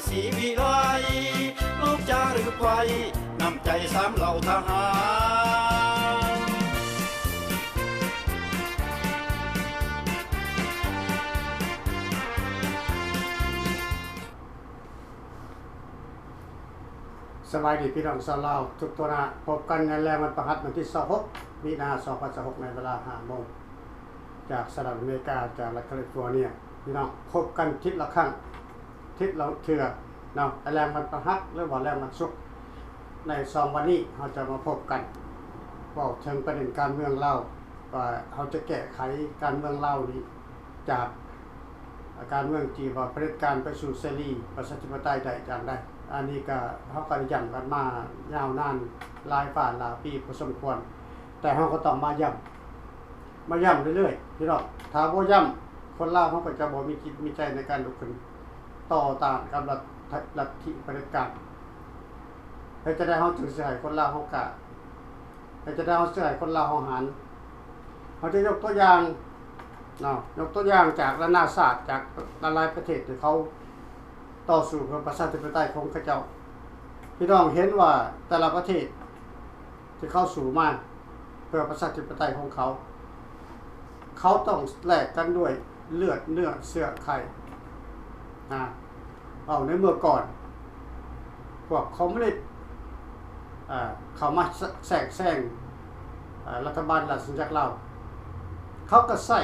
ศรีวิไลลูกจารึกไว้นำใจสามเหล่าทหารสวัสดีพี่น้องชาวลาวทุกตัวนะพบกันในแรงวันประหัสวันที่26มีนาคม2026ในเวลา 5 โมงจากสหรัฐอเมริกาจากรัฐแคลิฟอร์เนียพี่น้องพบกันทิศละครั้งทิศละเทื่อเนาะแรงวันประหัสหรือว่าแรงวันศุกร์ใน2วันนี้เราจะมาพบกันบอกถึงประเด็นการเมืองลาวว่าเขาจะแก้ไขการเมืองลาวนี้จากการเมืองที่ว่าเผด็จการไปสู่เสรีประชาธิปไตยได้อย่างไรอันนี้ก็เขาก็ย้ำกันมายาวนานหลายฝ่าหลายปีพอสมควรแต่เขาก็ต้องมาย้ำเรื่อยๆพี่น้องถ้าบ่ย้ำคนลาวเขาก็จะบ่มีจิตมีใจในการลุกขึ้นต่อต้านกับลัทธิเผด็จการให้จะได้เขาจึงสิให้คนลาวเขากะให้จะได้เขาสิให้คนลาวเขาหันเขาจะยกตัวอย่างเนาะยกตัวอย่างจากนานาชาติจากหลายประเทศที่เขาต่อสู้เพื่อประชาธิปไตยของเขาเจ้าพี่น้องเห็นว่าแต่ละประเทศที่เข้าสู่มาเพื่อประชาธิปไตยของเขาต้องแลกกันด้วยเลือดเนื้อเสื้อไข่เอาในเมื่อก่อนพวกคอมมิวนิสต์เขามาแทรกแซงรัฐบาลราชอาณาจักรลาวเขาก็ใส่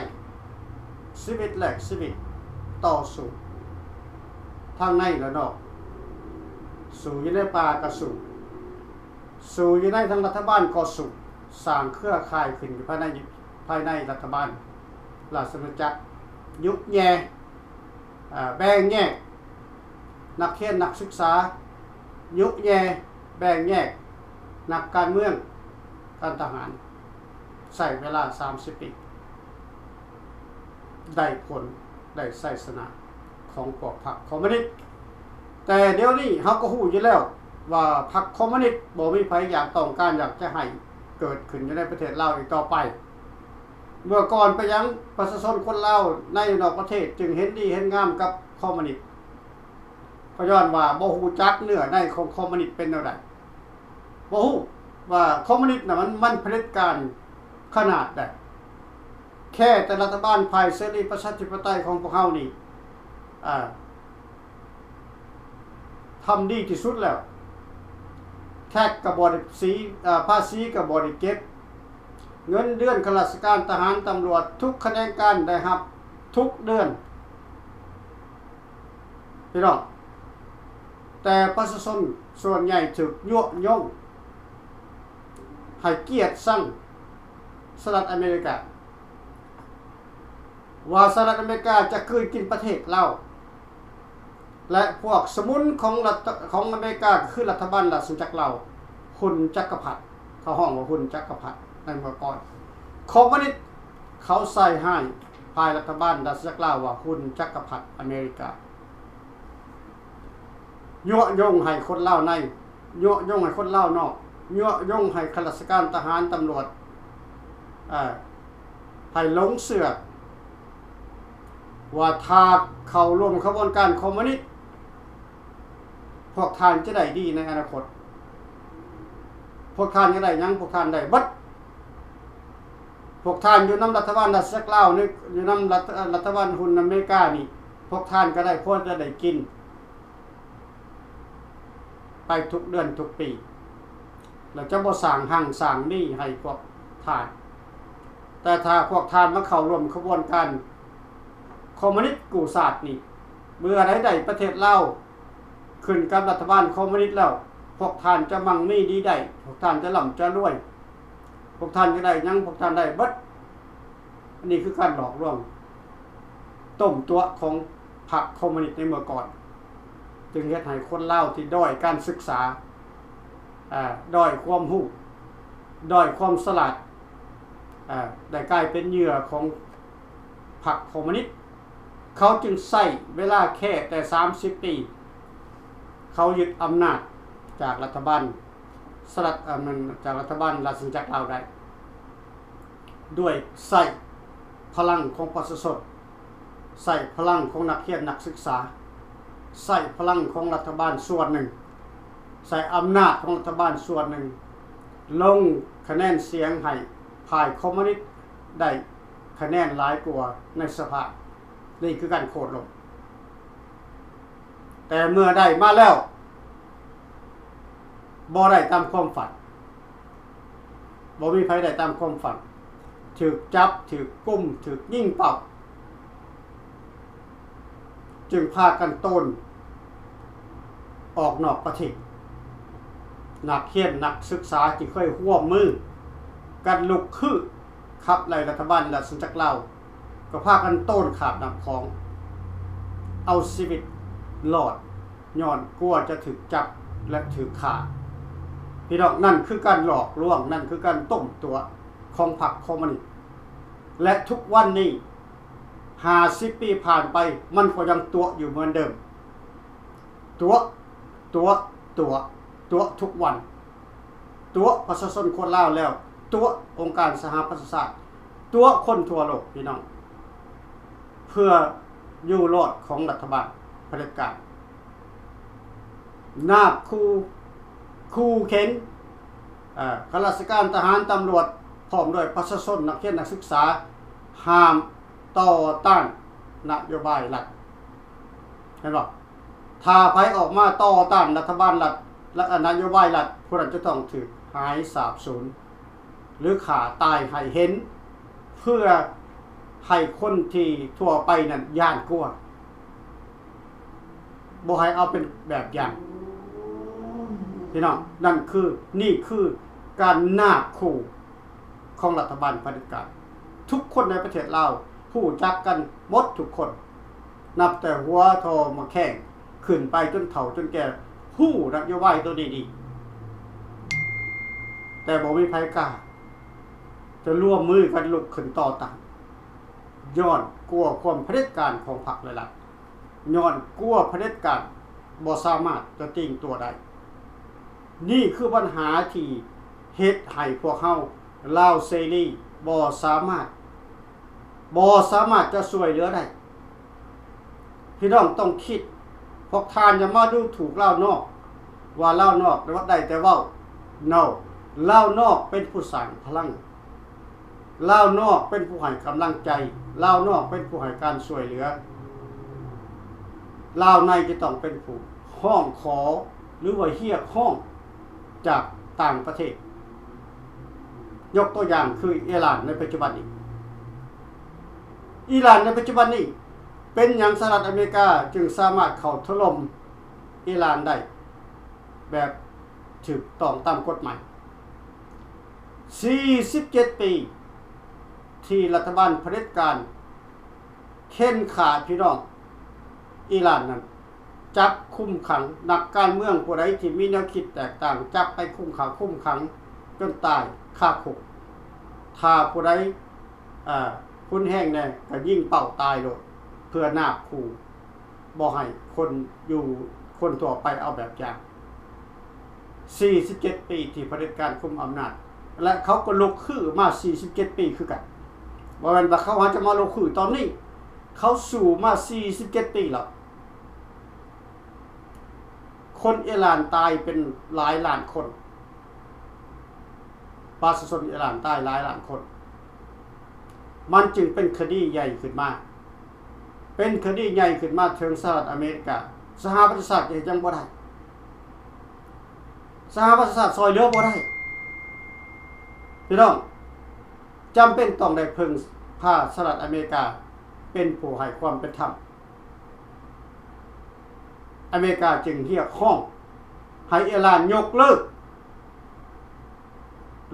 ชีวิตแลกชีวิตต่อสู้ทางในและนอกสู่อยู่ในป่าก็สู่อยู่ในทางรัฐบาลก็สู่สร้างเครือข่ายขึ้นภายในรัฐบาลราชอาณาจักรยุบแย่แบ่งแยกนักเรียนนักศึกษายุบแย่แบ่งแยกนักการเมืองการทหารใช้เวลา30 ปีได้ผลได้ไสชนะของพวกพรรคคอมมิวนิสต์แต่เดี๋ยวนี้เขาก็รู้อยู่แล้วว่าพรรคคอมมิวนิสต์บ่มีใครอยากต้องการอยากจะให้เกิดขึ้นอยู่ในประเทศลาวอีกต่อไปเมื่อก่อนไปยังประชาชนคนลาวในนอกประเทศจึงเห็นดีเห็นงามกับคอมมิวนิสต์ก็ย้อนว่าบ่ฮู้จักเนื้อในของคอมมิวนิสต์เป็นแนวใดบ่ฮู้ว่าคอมมิวนิสต์น่ะมันเผด็จการขนาดใดแค่แต่รัฐบาลภายเสรีประชาธิปไตยของพวกเฮานี่ทำดีที่สุดแล้วแท็กกับบริษีภาษีกับบริเก็บเงินเดือนข้าราชการทหารตำรวจทุกแขนงการได้รับทุกเดือนพี่น้องแต่ประชาชนส่วนใหญ่ถูกยั่วยงให้เกียรติสั่งสหรัฐอเมริกาว่าสหรัฐอเมริกาจะคืนกินประเทศเราและพวกสมุนของอเมริกาคือรัฐบาลราชอาณาจักรเราหุ่นจักรพรรดิเขาห้องว่าหุ่นจักรพรรดิในเมื่อก่อนคอมมิวนิสต์เขาใส่ให้ภายรัฐบาลราชอาณาจักรเราว่าหุ่นจักรพรรดิอเมริกายั่วยงให้คนลาวในยั่วยงให้คนลาวนอกยั่วยงให้ข้าราชการทหารตำรวจให้หลงเสือว่าถ้าเข้าร่วมขบวนการคอมมิวนิสต์พวกท่านจะได้ดีในอนาคตพวกท่านจะได้ยังพวกท่านได้บัดพวกท่านอยู่นำรัฐบาลราชอาณาจักรลาวนี่อยู่นำรัฐบาลหุ่นอเมริกานี่พวกท่านก็ได้พวกจะได้กินไปทุกเดือนทุกปีแล้วจะบ่สร้างหั่งสร้างหนี้ให้พวกท่านแต่ถ้าพวกท่านมาเข้าร่วมขบวนการคอมมิวนิสต์กู้ศาสตร์นี่เมื่อใดประเทศลาวขึ้นกับรัฐบาลคอมมิวนิสต์แล้วพวกท่านจะมั่งมีดีได้พวกท่านจะร่ำจะรวยพวกท่านจะได้ยังพวกท่านได้เบิดอันนี้คือการหลอกลวงต้มตัวของพรรคคอมมิวนิสต์ในเมื่อก่อนจึงเฮ็ดให้คนลาวที่ด้อยการศึกษาด้อยความรู้ด้อยความฉลาดได้กลายเป็นเหยื่อของพรรคคอมมิวนิสต์เขาจึงใช้เวลาแค่แต่30 ปีเขายึดอำนาจจากรัฐบาลจากรัฐบาลราชอาณาจักรลาวได้ด้วยใช้พลังของประชาชนใช้พลังของนักเรียนนักศึกษา ใส่พลังของรัฐบาลส่วนหนึ่งใส่อำนาจของรัฐบาลส่วนหนึ่งลงคะแนนเสียงให้ฝ่ายคอมมิวนิสต์ได้คะแนนหลายกว่าในสภานี่คือการโค่นลงแต่เมื่อได้มาแล้วบ่ได้ตามความฝันบ่มีใครได้ตามความฝันถูกจับถูกกุมถูกยิงเป่าจึงพากันต้นออกนอกประเทศนักเขียนนักศึกษาที่เคยร่วมมือกันลุกขึ้นขับไล่รัฐบาลและสัญจักรลาวก็พากันต้นขาดน้ำของเอาชีวิตหลอดย้อนกลัวจะถูกจับและถูกฆ่าพี่น้องนั่นคือการหลอกลวงนั่นคือการต้มตัวของพรรคคอมมิวนิสต์และทุกวันนี้50 ปีผ่านไปมันก็ยังตัวอยู่เหมือนเดิมตัวทุกวันตัวประชาชนคนลาวแล้วตัวองค์การสหประชาชาติตัวคนทั่วโลกพี่น้องเพื่ออยู่รอดของรัฐบาลเผด็จการนาบคู่เข็นข้าราชการทหารตำรวจพร้อมด้วยประชาชนนักเรียนนักศึกษาห้ามต่อต้านนโยบายรัฐเห็นบ่ถ้าไผออกมาต่อต้านรัฐบาลรัฐและนโยบายรัฐผู้นั้นจะต้องถูกหายสาบสูญหรือขาตายให้เห็นเพื่อให้คนที่ทั่วไปนั้นย่านกลัวบ่ให้เอาเป็นแบบอย่างพี่น้องนี่คือการนาบคู่ของรัฐบาลเผด็จการทุกคนในประเทศลาวผู้จักกันหมดทุกคนนับแต่หัวทอมาแข้งขึ้นไปจนเฒ่าจนแก่ผู้นโยบายตัวดีๆแต่บ่มีไผกล้าจะร่วมมือกันลุกขึ้นต่อต้านย้อนกลัวความเผด็จการของพรรคหลายๆย้อนกลัวเผด็จการบ่สามารถจะติงตัวได้นี่คือปัญหาที่เฮ็ดให้พวกเฮาลาวเสรีบ่สามารถจะช่วยเหลือได้พี่น้องต้องคิดพวกทานอย่ามาดูถูกลาวนอกว่าลาวนอกว่าได้แต่เว้า no ลาวนอกเป็นผู้สร้างพลังลาวนอกเป็นผู้ให้กำลังใจลาวนอกเป็นผู้ให้การช่วยเหลือลาวในจะต้องเป็นผู้ห้องขอหรือว่าเรียกห้องจากต่างประเทศยกตัวอย่างคืออิหร่านในปัจจุบันนี้อิหร่านในปัจจุบันนี้เป็นอย่างสหรัฐอเมริกาจึงสามารถเข้าถล่มอิหร่านได้แบบถูกต้องตามกฎหมาย47 ปีที่รัฐบาลเผด็จการเค้นขาพี่น้องอิหร่านนั้นจับคุมขังนักการเมืองผู้ใดที่มีแนวคิดแตกต่างจับไปคุมขังจนตายฆ่าคุกถ้าผู้ใดคุณแห้งแน่ก็ยิงเป่าตายโลดเพื่อนาบคู่บ่ให้คนทั่วไปเอาแบบอย่าง47 ปีที่เผด็จการคุมอำนาจและเขาก็ลุกขึ้นมา47 ปีคือกันบ่แม่นว่าเขาหาจะมาลุกขึ้นตอนนี้เขาสู่มา47 ปีแล้วคนอิหร่านตายเป็นหลายล้านคนประชาชนอิหร่านตายหลายล้านคนมันจึงเป็นคดีใหญ่ขึ้นมาถึงสหรัฐอเมริกาสหประชาชาติยังบ่ได้สหประชาชาติซอยเหลือบ่ได้พี่น้องจำเป็นต้องได้พึ่งพาสหรัฐอเมริกาเป็นผู้ให้ความเป็นธรรมอเมริกาจึงเรียกร้องให้อิหร่านยกเลิก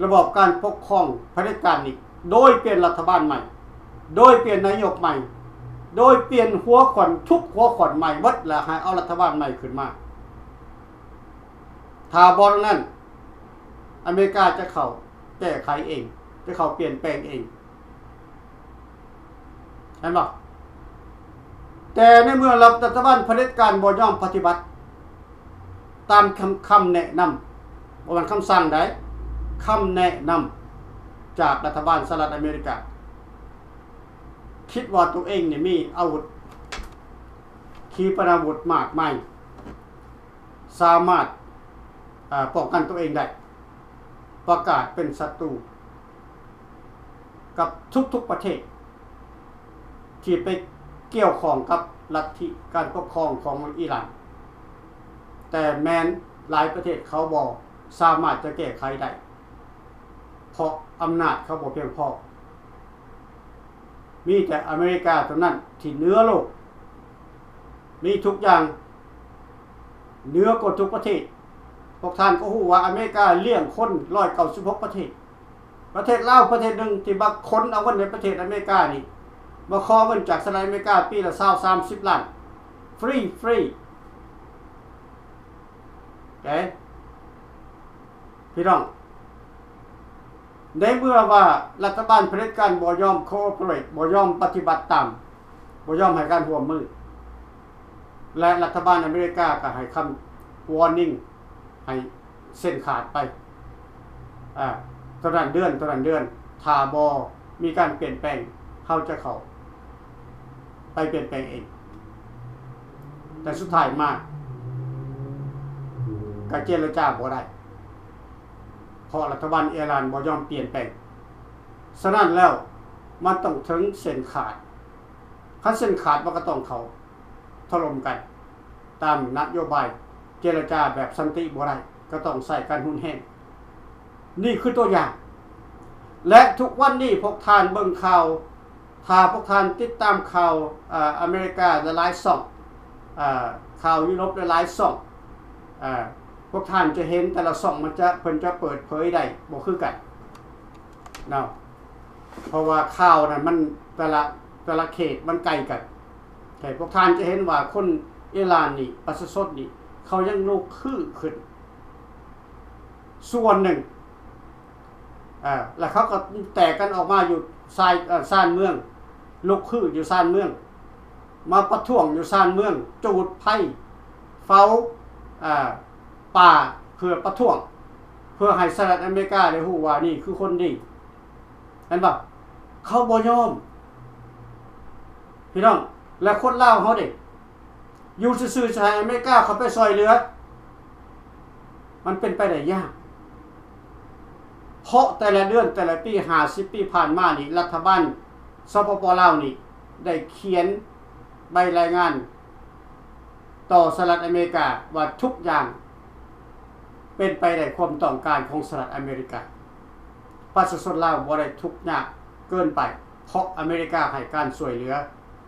ระบบการปกครองเผด็จการนี้โดยเปลี่ยนรัฐบาลใหม่โดยเปลี่ยนนายกใหม่โดยเปลี่ยนหัวขวัญทุกหัวขวัญใหม่หมดแล้วให้เอารัฐบาลใหม่ขึ้นมาถ้าบ่นั้นอเมริกาจะเข้าแก้ไขเองจะเข้าเปลี่ยนแปลงเองเห็นบ่แต่ในเมื่อรัฐบาลเผด็จการบ่ยอมปฏิบัติตามคำแนะนำบ่ว่าคำสั่งใดคำแนะนำจากรัฐบาลสหรัฐอเมริกาคิดว่าตัวเองนี่มีอาวุธ ขีปนาวุธมากมายสามารถป้องกันตัวเองได้ประกาศเป็นศัตรูกับทุกๆประเทศที่ไปเกี่ยวข้องกับลัทธิการปกครองของอิหร่านแต่แม้นหลายประเทศเขาบ่สามารถจะแก้ไขได้เพราะอำนาจเขาบ่เพียงพอมีแต่อเมริกาเท่านั้นที่เหนือโลกมีทุกอย่างเหนือกว่าทุกประเทศพวกท่านก็รู้ว่าอเมริกาเลี้ยงคน196ประเทศประเทศลาวประเทศหนึ่งที่บักคนเอาเงินในประเทศอเมริกานี่มาขอเงินจากสหรัฐอเมริกาปีละ20-30 ล้านฟรีพี่น้องในเมื่อว่ารัฐบาลเผด็จการบ่ยอม cooperate บ่ยอมปฏิบัติตามบ่ยอมให้การร่วมมือและรัฐบาลอเมริกาก็ให้คำ warning ให้เส้นขาดไปตอนนั้นเดือนถ้าบ่มีการเปลี่ยนแปลงเขาจะเข้าไปเปลี่ยนแปลงเองแต่สุดท้ายมาก็เจรจาบ่ได้เพราะรัฐบาลอิหร่านบ่ยอมเปลี่ยนแปลงฉะนั้นแล้วมันต้องถึงเส้นขาดคันเส้นขาดมันก็ต้องเข้าถล่มกันตามนโยบายเจรจาแบบสันติบ่ได้ก็ต้องใส่กันหุนแห้งนี่คือตัวอย่างและทุกวันนี้พวกท่านเบิ่งข่าวถ้าพวกท่านติดตามข่าวอเมริกาหลายๆช่องข่าวยุโรปหลายๆช่องพวกท่านจะเห็นแต่ละช่องมันจะเพิ่นจะเปิดเผยได้บ่คือกันเนาะเพราะว่าข่าวนั้นมันแต่ละเขตมันไกลกันแต่พวกท่านจะเห็นว่าคนอิหร่านนี่ประชาชนนี่เขายังลุกขึ้นส่วนหนึ่งแล้วเขาก็แตกกันออกมาอยู่ซ่านเมืองลุกอยู่ซ่านเมืองมาประท้วงอยู่ซ่านเมืองจูดไผ่เฝ้าป่าเพื่อประท้วงเพื่อให้สหรัฐอเมริกาได้รู้ว่านี่คือคนดีเห็นป่ะเขาบ่ยอมพี่น้องและคนลาวเฮาเด้อยู่ซื่อๆสหรัฐอเมริกาเขาไปซอยเหลือมันเป็นไปได้ยากเพราะแต่ละเดือนแต่ละปี50 ปีผ่านมานี่รัฐบาลสปป.ลาวนี่ได้เขียนใบรายงานต่อสหรัฐอเมริกาว่าทุกอย่างเป็นไปได้ความต้องการของสหรัฐอเมริกาประชาชนลาวบ่ได้ทุกข์ยากเกินไปเพราะอเมริกาให้การช่วยเหลือ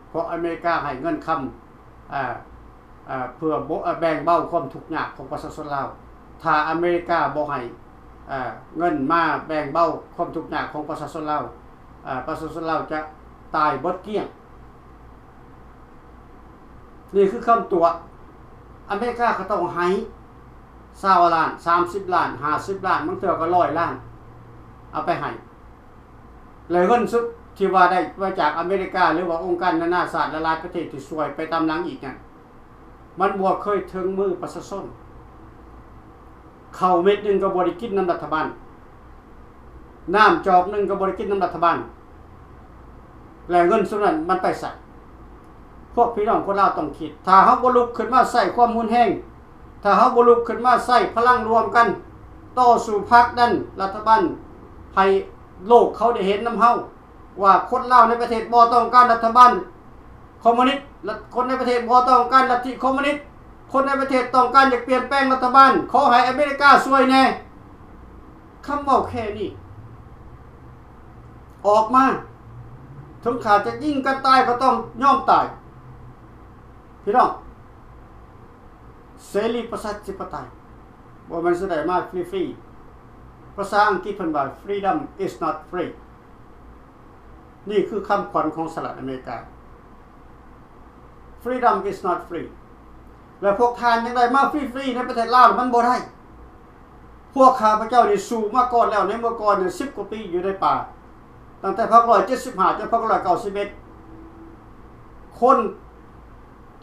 เพราะอเมริกาให้เงินคำเพื่อแบ่งเบาความทุกข์ยากของประชาชนลาวถ้าอเมริกาบ่ให้เงินมาแบ่งเบาความทุกข์ยากของประชาชนลาวประชาชนลาวจะตายบดเกลี้ยงนี่คือคำตัวอเมริกาก็ต้องให้20 ล้าน30 ล้าน50 ล้านบางเทื่อก็100 ล้านเอาไปให้เลยเงินสุดที่ว่าได้มาจากอเมริกาหรือว่าองค์การนานาชาติหลายประเทศที่ช่วยไปตามหลังอีกเนี่ยมันบ่เคยถึงมือประชาชนข้าวเม็ดนึงก็บ่ได้กินนำรัฐบาลน้ำจอกนึงก็บ่ได้กินนำรัฐบาลแล้วเงินส่วนนั้นมันไปใส่พวกพี่น้องคนลาวต้องคิดถ้าเฮาบ่ลุกขึ้นมาใส่ความรุนแรงถ้าเฮาบ่ลุกขึ้นมาใส่พลังรวมกันต่อสู้พรรคนั้นรัฐบาลให้โลกเขาได้เห็นนำเฮาว่าคนลาวในประเทศบ่ต้องการรัฐบาลคอมมิวนิสต์คนในประเทศบ่ต้องการลัทธิคอมมิวนิสต์คนในประเทศต้องการอยากเปลี่ยนแปลงรัฐบาลขอให้อเมริกาช่วยแน่คำเว้าแค่นี้ออกมาถึงขาดจะยิงกันตายก็ต้องยอมตายพี่น้องเสรีประชาธิปไตยบ่มันแสดงมาฟรีๆภาษาอังกฤษเพิ่นว่า freedom is not free นี่คือคำขวัญของสหรัฐอเมริกา freedom is not free แล้วพวกทานยังได้มาฟรีๆในประเทศลาวมันบ่ได้พวกข้าพเจ้านี่สู้มาก่อนแล้วในเมื่อก่อนเนี่ย10 กว่าปีอยู่ในป่าตั้งแต่175จน191คน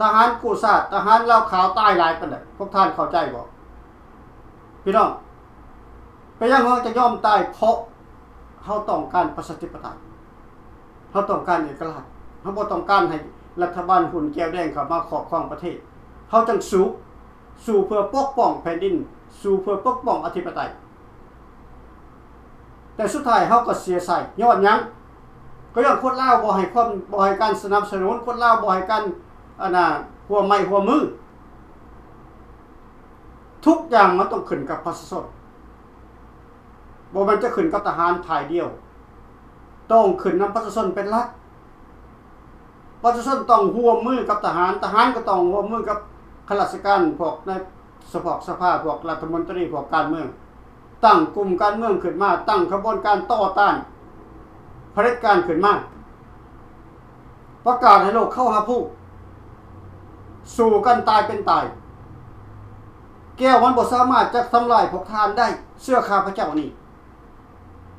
ทหารกู้ชาติทหารลาวขาวตายหลายปานใดพวกท่านเข้าใจบ่พี่น้องไปยังเฮาจะยอมตายเพราะเฮาต้องการประชาธิปไตยเฮาต้องการเอกราชเฮาบ่ต้องการให้ รัฐบาลหุ่นแก้วแดงเข้ามาครอบครองประเทศเขาจังสู้เพื่อปกป้องแผ่นดินสู้เพื่อปกป้องอธิปไตยแต่สุดท้ายเขาก็เสียใส่ย้อนหยังก็ย้อนคนลาวบ่ให้การสนับสนุนคนลาวบ่ให้การหัวไม้หัวมือทุกอย่างมันต้องขึ้นกับประชาชนบ่มันจะขึ้นกับทหารฝ่ายเดียวต้องขึ้นนำประชาชนเป็นหลักประชาชนต้องร่วมมือกับทหารก็ต้องร่วมมือกับข้าราชการพวกในสภาพวกรัฐมนตรีพวกการเมืองตั้งกลุ่มการเมืองขึ้นมาตั้งขบวนการต่อต้านเผด็จการขึ้นมาประกาศให้โลกเข้าหาผู้สู้กันตายเป็นตายแก้วมันบ่สามารถจะทำลายพวกทานได้เสื้อข้าพเจ้านี่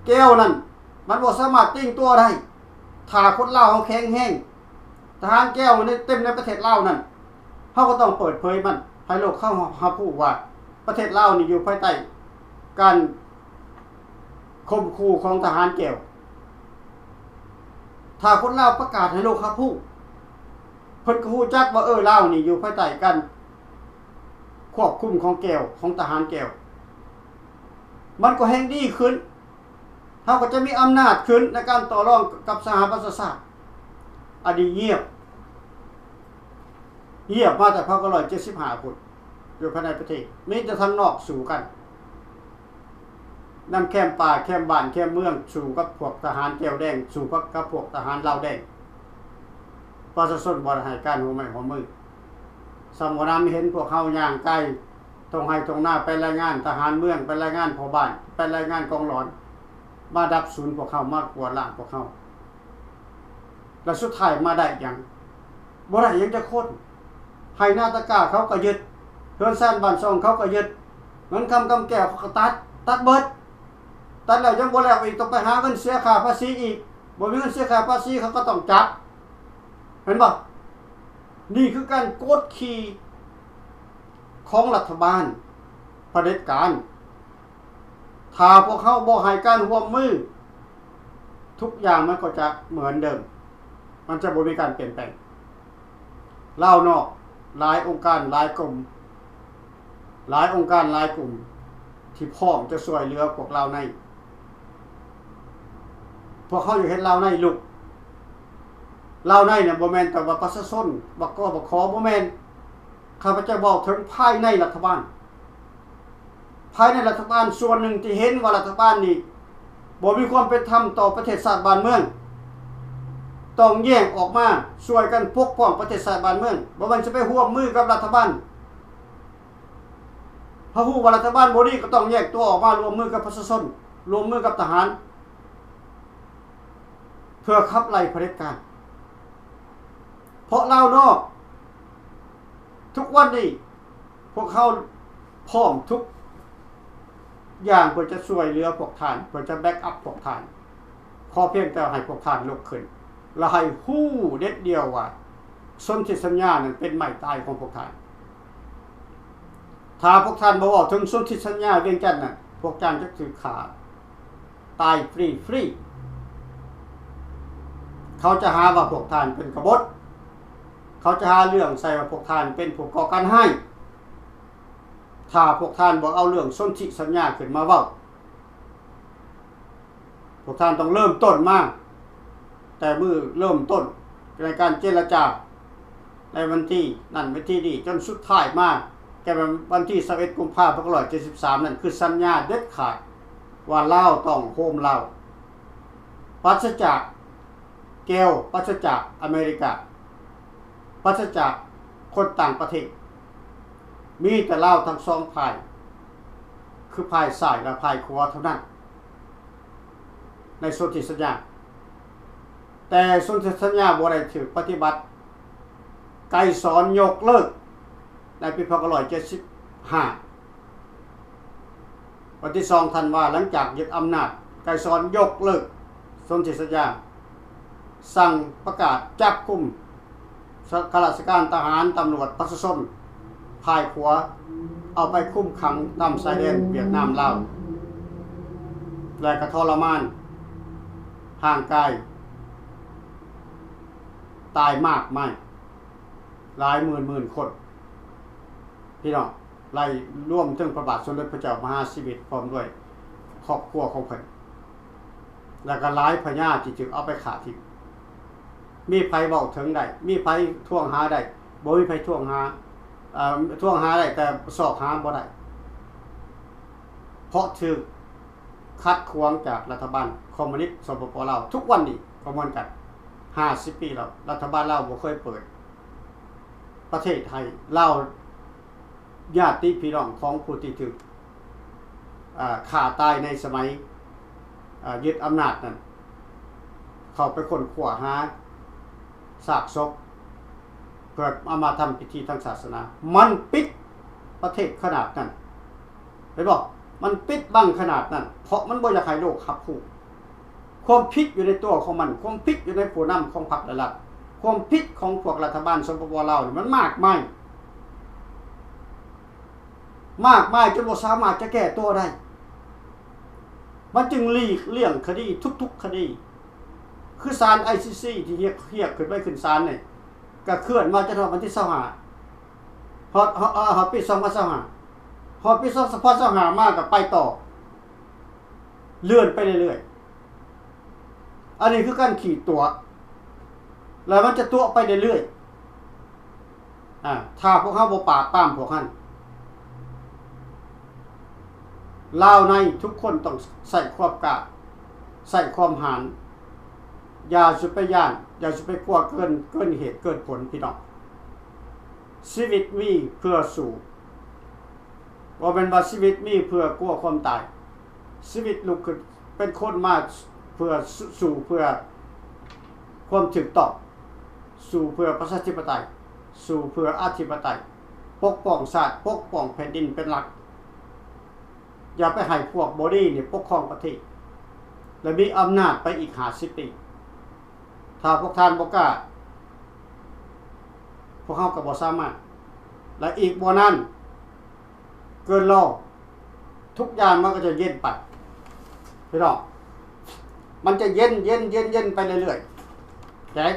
แก้วนั้นมันบ่สามารถติ้งตัวได้ถ้าคนลาวเฮาแข็งแรงทหารแก้วมันเต็มในประเทศลาวนั่นเฮาก็ต้องเปิดเผยมันให้โลกเข้าหาผู้ว่าประเทศลาวนี่อยู่ภายใต้การข่มขู่ของทหารแก้วถ้าคนลาวประกาศให้โลกหาผู้เพิ่นก็ฮู้จักว่าลาวนี่อยู่ภายใต้การควบคุมของแก้วของทหารแก้วมันก็แห่งดีขึ้นเฮาก็จะมีอำนาจขึ้นในการต่อรองกับสหประชาชาติอดีตเงียบมาแต่1975พุ่นอยู่ภายในประเทศมีแต่ทางนอกสู่กันนำแคมป่าแคมบ้านแคมเมืองสู่กับพวกทหารแก้วแดงสู่กับพวกทหารลาวแดงประชาชนบ่ได้ให้การหัวไม้หัวมือสมมุติเห็นพวกเฮาย่างไกลตรงให้ตรงหน้าไปรายงานทหารเมืองไปรายงานพ่อบ้านไปรายงานกองหลอนมาดับศูนย์พวกเฮามากวาดล้างพวกเฮาแล้วสุดท้ายมาได้หยังบ่ได้หยังจะคนให้หน้าตะกร้าเขาก็ยึดเฮือนซ่านบ้านซ่องเขาก็ยึดเงินคำกำแก้วเขาก็ตัดเบิดตัดแล้วยังบ่แล้วอีกต้องไปหาเงินเสียค่าภาษีอีกบ่มีเงินเสียค่าภาษีเขาก็ต้องจับเห็นบ่นี่คือการกดขี่ของรัฐบาลเผด็จการถ้าพวกเขาบ่ให้การร่วมมือทุกอย่างมันก็จะเหมือนเดิมมันจะบ่มีการเปลี่ยนแปลงลาวนอกหลายองค์การหลายกลุ่มที่พร้อมจะช่วยเหลือพวกเราในพวกเขาอยู่เห็นเราในลุกเราในเนี่ยบ่แม่นแต่ว่าประชาชนบ่ขอบ่แม่นข้าพเจ้าบอกถึงภายในรัฐบาลส่วนหนึ่งที่เห็นว่ารัฐบาลนี่บ่มีความเป็นธรรมต่อประเทศชาติบ้านเมืองต้องแยกออกมาช่วยกันปกป้องประเทศชาติบ้านเมืองบ่มันจะไปร่วมมือกับรัฐบาลพอฮู้ว่ารัฐบาลบ่ดีก็ต้องแยกตัวออกมารวมมือกับประชาชนรวมมือกับทหารเพื่อขับไล่เผด็จการเพราะเรานอกทุกวันนี้พวกเขาพร้อมทุกอย่างเพื่อจะช่วยเหลือพวกท่านเพื่อจะแบ็กอัพพวกท่านขอเพียงแต่ให้พวกท่านลุกขึ้นและให้ฮู้เด็ดเดียวว่าสนธิสัญญานั้นเป็นไม้ตายของพวกท่านถ้าพวกท่านบ่บอกถึงสนธิสัญญาเวียงจันทน์น่ะพวกท่านจะถูกฆ่าตายฟรีเขาจะหาว่าพวกท่านเป็นกบฏเขาจะหาเรื่องใส่ว่าพวกท่านเป็นผู้ก่อการให้ถ้าพวกท่านบ่เอาเรื่องสนธิสัญญาขึ้นมาเว้าพวกท่านต้องเริ่มต้นมาแต่มือเริ่มต้นในการเจรจาในวันที่นั่นวันที่นี้จนสุดท้ายมาแก่วันที่21กุมภาพันธ์1973นั่นคือสัญญาเด็ดขาดว่าลาวต้องโฮมลาวปราศจากแก้วปราศจากอเมริกาปราศจากคนต่างประเทศมีแต่ลาวทั้งสองฝ่ายคือฝ่ายซ้ายและฝ่ายขวาเท่านั้นในสนธิสัญญาแต่สนธิสัญญาบ่ได้ถูกปฏิบัติไกรสอนยกเลิกในปี1975วันที่2ธันวาคมหลังจากยึดอำนาจไกรสอนยกเลิกสนธิสัญญาสั่งประกาศจับกุมข้าราชการทหารตำรวจประชาชนภายขวาเอาไปคุมขังตามชายแดนเวียดนามลาวและกระทรมานห่างกายตายมากไม่ หลายหมื่นคนพี่น้องไล่ร่วมถึงพระบาทสมเด็จพระเจ้ามหาชีวิตพร้อมด้วยครอบครัวของเพิ่นแล้วก็หลายพญาที่จึงเอาไปขาทิ้งมีไผเว้าถึงได้มีไผท่วงหาได้บ่มีไผท่วงหาท่วงหาได้แต่สอกหาบ่ได้เพราะถูกคัดขวางจากรัฐบาลคอมมิวนิสต์สปป.ลาวทุกวันนี้ก็เหมือนกัน50ปีแล้วรัฐบาลลาวบ่เคยเปิดประเทศไทยลาวญาติพี่น้องของผู้ที่ถูกฆ่าตายในสมัยยึดอำนาจนั้นเข้าไปค้นคว้าหาซากศพเพื่อเอามาทำพิธีทางศาสนามันปิดประเทศขนาดนั้นเห็นบ่มันปิดบังขนาดนั้นเพราะมันบ่อยากให้โลกรับรู้ความผิดอยู่ในตัวของมันความผิดอยู่ในผู้นำของพรรคและรัฐความผิดของพวกรัฐบาลสปป.ลาวนี่มันมากมายจนบ่สามารถจะแก้ตัวได้มันจึงหลีกเลี่ยงคดีทุกๆคดีคือศาล ICC ที่เรียกขึ้นไปขึ้นศาลนี่ก็เคลื่อนมาจนถึงวันที่25ฮอดปี2025ฮอดปี2025มาก็ไปต่อเลื่อนไปเรื่อยๆอันนี้คือการขีดตัวแล้วมันจะตัวไปเรื่อยๆถ้าพวกเฮาบ่ปราบปรามพวกนั้นลาวในทุกคนต้องใส่ความกล้าใส่ความหาญอย่าสุไปย่านอย่าสุไปกลัวเกินเหตุเกินผลพี่น้องชีวิตมีเพื่อสู่บ่แม่นว่าชีวิตมีเพื่อกลัวความตายชีวิตลุกขึ้นเป็นคนมาเพื่อสู่เพื่อความถูกต้องสู่เพื่อประชาธิปไตยสู่เพื่ออธิปไตยปกป้องชาติปกป้องแผ่นดินเป็นหลักอย่าไปให้พวกบอดี้นี่ปกครองประเทศและมีอำนาจไปอีก50ปีถ้าพวกท่านบ่กล้าพวกเฮาก็บ่สามารถและอีกบ่นานเกินรอทุกอย่างมันก็จะเย็นไปพี่น้องมันจะเย็นไปเรื่อยๆแต่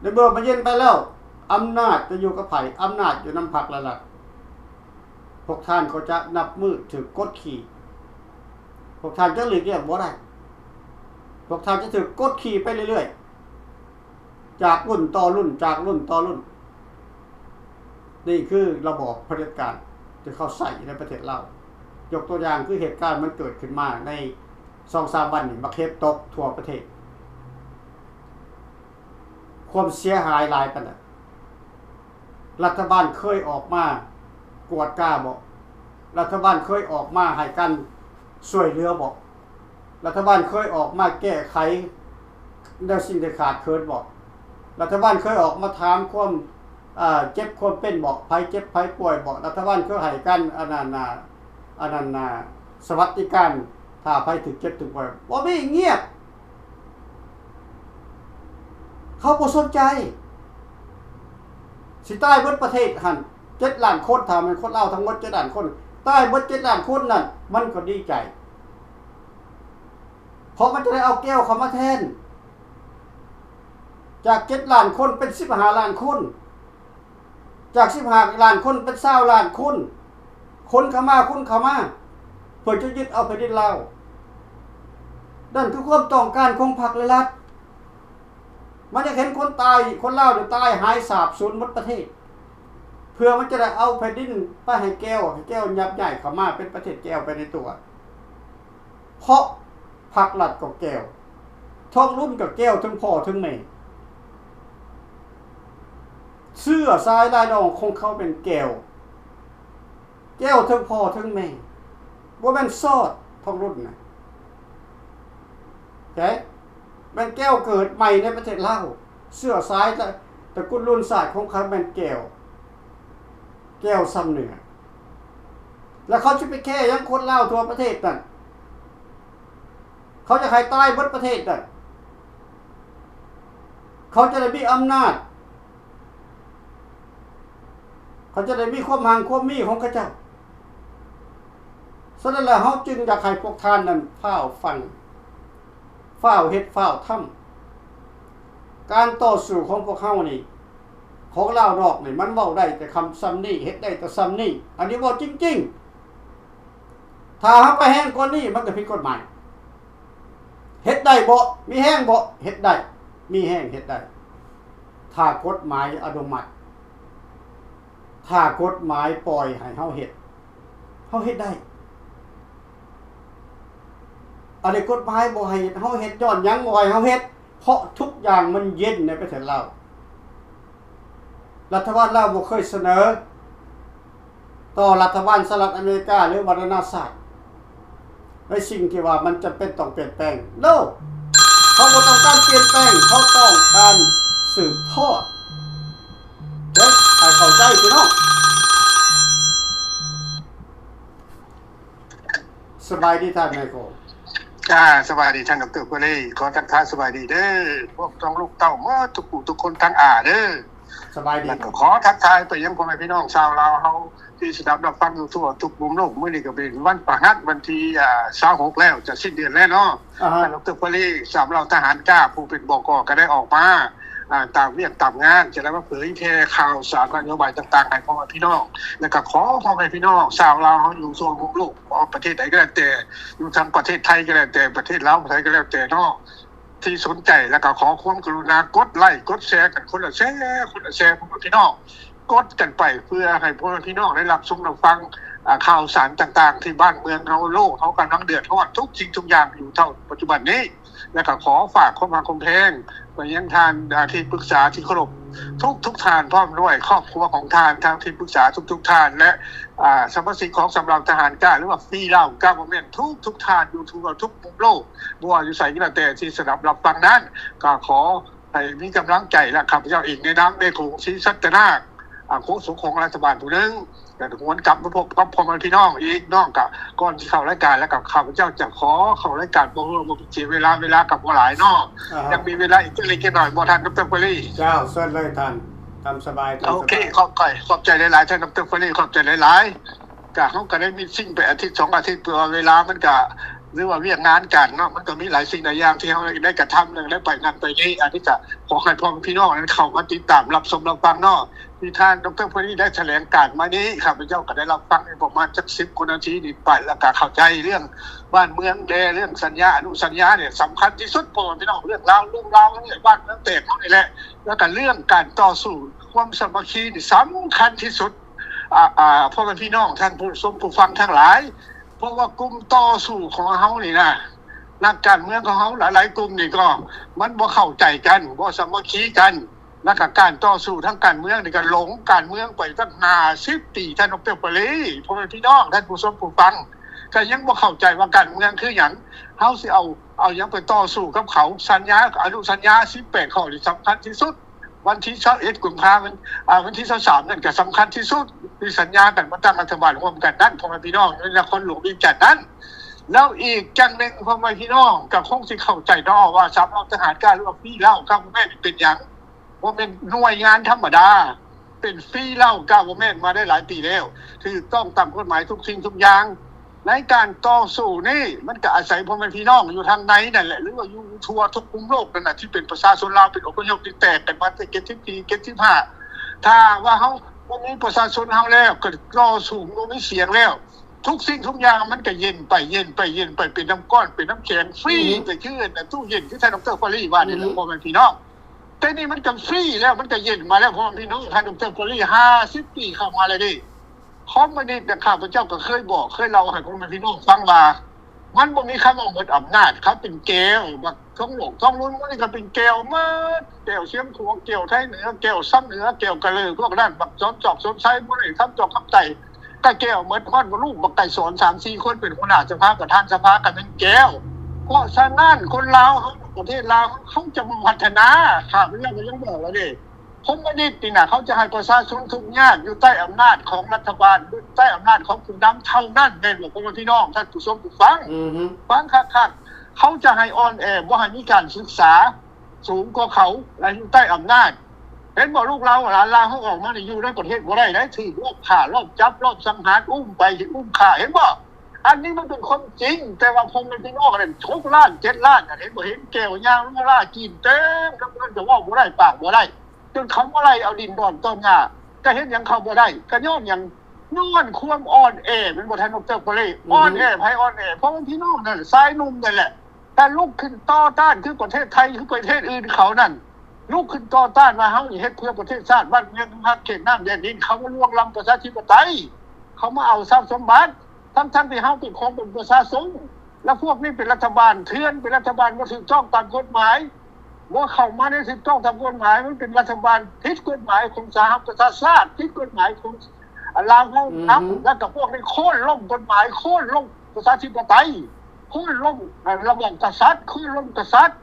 ในเมื่อมันเย็นไปแล้วอำนาจจะอยู่กับไผอำนาจอยู่นำพรรคและรัฐพวกท่านก็จะนับมือถือกดขี่พวกท่านจะหลีกเลี่ยงบ่ได้พวกท่านจะถือกดขี่ไปเรื่อยๆจากรุ่นต่อรุ่นจากรุ่นต่อรุ่นนี่คือระบอบเผด็จการที่เขาใส่ในประเทศเรายกตัวอย่างคือเหตุการณ์มันเกิดขึ้นมาใน 2-3 วันนี่บักเห็บตกทั่วประเทศความเสียหายหลายปานใดรัฐบาลเคยออกมากวดกล้าบ่รัฐบาลเคยออกมาให้กันช่วยเหลือบ่รัฐบาลเคยออกมาแก้ไขแนวสิ่งที่ขาดเคินบ่รัฐบาลเคยออกมาถามความเจ็บความเป็นบ่ภัยเจ็บภัยป่วยบ่รัฐบาลเคยให้กันอันนั้นสวัสดิการถ้าภัยถึกเจ็บถึกป่วยบ่มีเงียบเขาบ่สนใจสิตายเบิดประเทศหั่น7 ล้านคนถ้ามันคนลาวทั้งหมด7 ล้านคนตายเบิด7 ล้านคนนั่นมันก็ดีใจเพราะมันจะได้เอาแก้วเข้ามาแทนจาก7 ล้านคนเป็น15 ล้านคนจาก15 ล้านคนเป็น20 ล้านคนคนเข้ามาเพื่อจะยึดเอาแผ่นดินลาวนั่นคือความต้องการของพรรคและรัฐมันจะเห็นคนตายคนลาวตายหายสาบสูญหมดประเทศเพื่อมันจะได้เอาแผ่นดินไปให้แก้วยับใหญ่เข้ามาเป็นประเทศแก้วไปในตัวเพราะพรรครัฐก็แก้วท้องรุ่นก็แก้วทั้งพ่อทั้งแม่เสื้อสายลายดองของเขาเป็นแก้วทั้งพ่อทั้งแม่บ่แม่นซอดท้องรุ่นนะแต่เป็นแก้วเกิดใหม่ในประเทศลาวเสื้อสายตระกูลรุ่นศาสตร์ของเขาเป็นแก้วซ้ำเหนือแล้วเขาจะไปแค่ยังคนลาวทั่วประเทศนั่นเขาจะให้ตายหมดประเทศนั่นเขาจะได้มีอำนาจเขาจะได้มีความหังความมีของเขาเจ้าฉะนั้นแล้วเขาจึงอยากให้พวกท่านนั้นเฝ้าฟังเฝ้าเฮ็ดเฝ้าทำการต่อสู้ของพวกเขานี่ข ของลาวนอกนี่มันเว้าได้แต่คำซ้ำนี่เฮ็ดได้แต่ซ้ำนี่อันนี้เว้าจริงๆถ้าเฮาไปแห้งกว่านี้มันก็ผิดกฎหมายเฮ็ดได้บ่มีแห้งบ่เฮ็ดได้มีแห้งเฮ็ดได้ถ้ากฎหมายอนุมัติถ้ากฎหมายปล่อยให้เฮาเฮ็ดได้อันนี้กฎหมายบ่ให้เฮาเฮ็ดย้อนหยังบ่ให้เฮาเฮ็ดเพราะทุกอย่างมันเย็นในประเทศลาวรัฐบาลลาวบ่เคยเสนอต่อรัฐบาลสหรัฐอเมริกาหรือวัฒนศาสตร์ในสิ่งที่ว่ามันจะเป็นต้องเปลี่ยนแปลง No เขาบ่ต้องการเปลี่ยนแปลงเขาต้องการสืบทอดเด้อให้เข้าใจพี่น้องสบายดีท่านนายโกสวัสดีท่านดร.กุลีขอทักทายสวัสดีเด้อพวกต้องลูกเต้าหมดทุกผู้ทุกคนทั้งเด้อสบายดีแล้วก็ขอทักทายไปยังพ่อแม่พี่น้องชาวลาวเฮาที่สดับรับฟังอยู่ทั่วทุกมุมโลกมื้อนี้ก็เป็นวันประหัสวันที่26แล้วจะสิ้นเดือนแล้วเนาะท่านดร.กุลีสำหรับทหารกล้าผู้เป็นบก.ก็ได้ออกมาตามเรียกตามงานจะได้มาเผยแพร่ข่าวสารนโยบายต่างๆให้พ่อแม่พี่น้องแล้วก็ขอพ่อแม่พี่น้องชาวลาวเฮาอยู่ทั่วมุมโลกประเทศใดก็แล้วแต่อยู่ทางประเทศไทยก็แล้วแต่ประเทศลาวไทยก็แล้วแต่เนาะที่สนใจแล้วก็ขอความกรุณากดไลค์กดแชร์กันคนละแชร์พ่อแม่พี่น้องกดกันไปเพื่อให้พ่อแม่พี่น้องได้รับชมรับฟังข่าวสารต่างๆที่บ้านเมืองเฮาโลกเฮากำลังเดือดร้อนทุกสิ่งทุกอย่างอยู่เท่าปัจจุบันนี้แล้วก็ขอฝากความคมเพลงไปยังทานที่ปรึกษาที่เคารพทุกท่านพร้อมด้วยครอบครัวของท่านทางที่ปรึกษาทุกท่านและสมาชิกของสำหรับทหารกล้าหรือว่าฟรีเราก้าวเม่นทุกท่านอยู่ทั่วทุกมุมโลกบ่ว่าอยู่ไสก็แล้วแต่ที่สนับรับฟังนั้นก็ขอให้มีกำลังใจและข้าพเจ้าเองในนามในของศรีสัตนาโฆษกของรัฐบาลผู้นึงแต่หวนกลับมาพบกับพ่อแม่พี่น้องอีกน้องกับก่อนที่เข้ารายการแล้วกับข้าพเจ้าจะขอเข้ารายการบ่เสียเวลากับบ่หลายน้องยังมีเวลาอีกเล็กน้อยบ่ทันดร.เฟรรี่เจ้าเชิญเลยท่านตามสบายโอเคขอบใจหลายๆท่านดร.เฟรรี่ขอบใจหลายๆก็เฮาก็ได้มีสิ่งไปอาทิตย์2อาทิตย์เวลามันก็หรือว่าเวียกงานกันเนาะมันก็มีหลายสิ่งหลายอย่างที่เฮาได้กระทำนึงได้ไปนั่นไปนี่อันนี้ก็ขอให้พ่อพี่น้องนั้นเข้ามาติดตามรับชมรับฟังเนาะที่ท่านดร.เฟรรี่ได้แถลงการมานี้ข้าพเจ้าก็ได้รับฟังประมาณสัก10กว่านาทีนี่ไปแล้วก็เข้าใจเรื่องบ้านเมืองเรื่องสัญญาอนุสัญญาเนี่ยสำคัญที่สุดพ่อพี่น้องเรื่องราวนี่บ้านเมืองแตกเฮานี่แหละแล้วก็เรื่องการต่อสู้ความสามัคคีนี่สำคัญที่สุดพ่อพี่น้องท่านผู้ชมผู้ฟังทั้งหลายเพราะว่ากลุ่มต่อสู้ของเฮานี่นะนักการเมืองของเฮาหลายๆกลุ่มนี่ก็มันบ่เข้าใจกันบ่สามัคคีกันแล้วก็การต่อสู้ทางการเมืองนี่ก็หลงการเมืองไปตั้ง50ปีท่านดร.ปรีพ่อแม่พี่น้องท่านผู้ชมผู้ฟังก็ยังบ่เข้าใจว่าการเมืองคือหยังเฮาสิเอาหยังไปต่อสู้กับเขาสัญญาอนุสัญญา18ข้อที่สำคัญที่สุดวันที่21กุมภาพันธ์วันที่23นั่นก็สำคัญที่สุดที่สัญญากันมาตั้งรัฐบาลร่วมกันนั้นพ่อแม่พี่น้องในนครหลวงเวียงจันทน์นั้นแล้วอีกจังนึงพ่อแม่พี่น้องก็คงสิเข้าใจเนาะว่าสำหรับทหารกล้าหรือว่าพี่เล่าก้าวแม่นเป็นหยังบ่แม่นหน่วยงานธรรมดาเป็นฟรีเล่าก้าวแม่นมาได้หลายปีแล้วถูกต้องตามกฎหมายทุกสิ่งทุกอย่างในการต่อสู้นี่มันก็อาศัยพ่อแม่พี่น้องอยู่ทางในนั่นแหละหรือว่าอยู่ทั่วทุกมุมโลกนั่นน่ะที่เป็นประชาชนลาวเป็นอพยพที่แตกกันมาตั้งแต่75ถ้าว่าเฮาบ่มีประชาชนเฮาแล้วก็ต่อสู้บ่มีเสียงแล้วทุกสิ่งทุกอย่างมันก็เย็นไปเป็นน้ำก้อนเป็นน้ำแข็งฟรีไปคือตู้เย็นที่ท่านดร.ฟารีว่านี่แหละพ่อแม่พี่น้องแต่นี่มันก็ฟรีแล้วมันก็เย็นมาแล้วพ่อแม่พี่น้องท่านดร.ฟารี50ปีเข้ามาเลยดิคอมมิวนิสต์ข้าพเจ้าก็เคยบอกเคยเล่าให้พ่อแม่พี่น้องฟังว่ามันบ่มีคำว่าหมดอำนาจเขาเป็นแก้วบักท้องโลกท้องลุ้นมันก็เป็นแก้วหมดแก้วเสียมขวงแก้วไทยเหนือแก้วซ้ำเหนือแก้วกะเลอพวกนั้นบักจอมจอกสนไซบ่ได้ทำจอกคำไต่ก็แก้วหมดฮอดบ่ลูกบักไก่สอน 3-4 คนเป็นหัวหน้าสภาประธานสภาก็เป็นแก้วเพราะฉะนั้นคนลาวประเทศลาวเขาจะพัฒนาข้าพเจ้าก็ยังบอกแล้วดิคอมมิวนิสต์นี่น่ะเขาจะให้ประชาชนทุกอย่างอยู่ใต้อำนาจของรัฐบาลอยู่ใต้อำนาจของผู้นำเท่านั้นแม่นบ่พ่อพี่น้องท่านผู้ชมผู้ฟังฟังคักๆเขาจะให้อ่อนแอบ่ให้มีการศึกษาสูงกว่าเขาและอยู่ใต้อำนาจเห็นบ่ลูกเราหลานเราเฮาออกมานี่อยู่ในประเทศบ่ได้ได้ถูกลอบฆ่าลอบจับลอบสังหารอุ้มไปอุ้มฆ่าเห็นบ่อันนี้มันเป็นความจริงแต่ว่าพ่อพี่น้องนั่น6ล้าน7ล้านเห็นบ่เห็นแก้วยางล่ากินเต็มกับมันจะว่าบ่ได้ปากบ่ได้แ นเขาบ่ไล่เอาดินดอนต้นหญ้าก็เฮ็ดหยังเขาบ่ได้ก็ย้อนหยังย้อนความอ่อนแอมันบ่ทันดร.ปรีอ่อนแอไผอ่อนแอเพราะว่าพี่น้องนั่นสายนุ่มนั่นแหละแต่ลุกขึ้นต่อต้านคือประเทศไทยคือประเทศอื่นเขานั่นลุกขึ้นต่อต้านว่าเฮานี่เฮ็ดเพื่อประเทศชาติบ้านเมืองฮักเขตน้ำแดนดินเขามาล่วงล้ำประชาธิปไตยเขามาเอาทรัพย์สมบัติทั้งที่เฮาเป็นของเป็นประชาชนแล้วพวกนี้เป็นรัฐบาลเถื่อนเป็นรัฐบาลบ่ถูกต้องตามกฎหมายบ่เข้ามาในถูกต้องตามกฎหมายมันเป็นรัฐบาลผิดกฎหมายของสหประชาชาติผิดกฎหมายของลาวเฮาแล้วก็พวกนี้โค่นล้มกฎหมายโค่นล้มประชาธิปไตยโค่นล้มระบอบกษัตริย์โค่นล้มกษัตริย์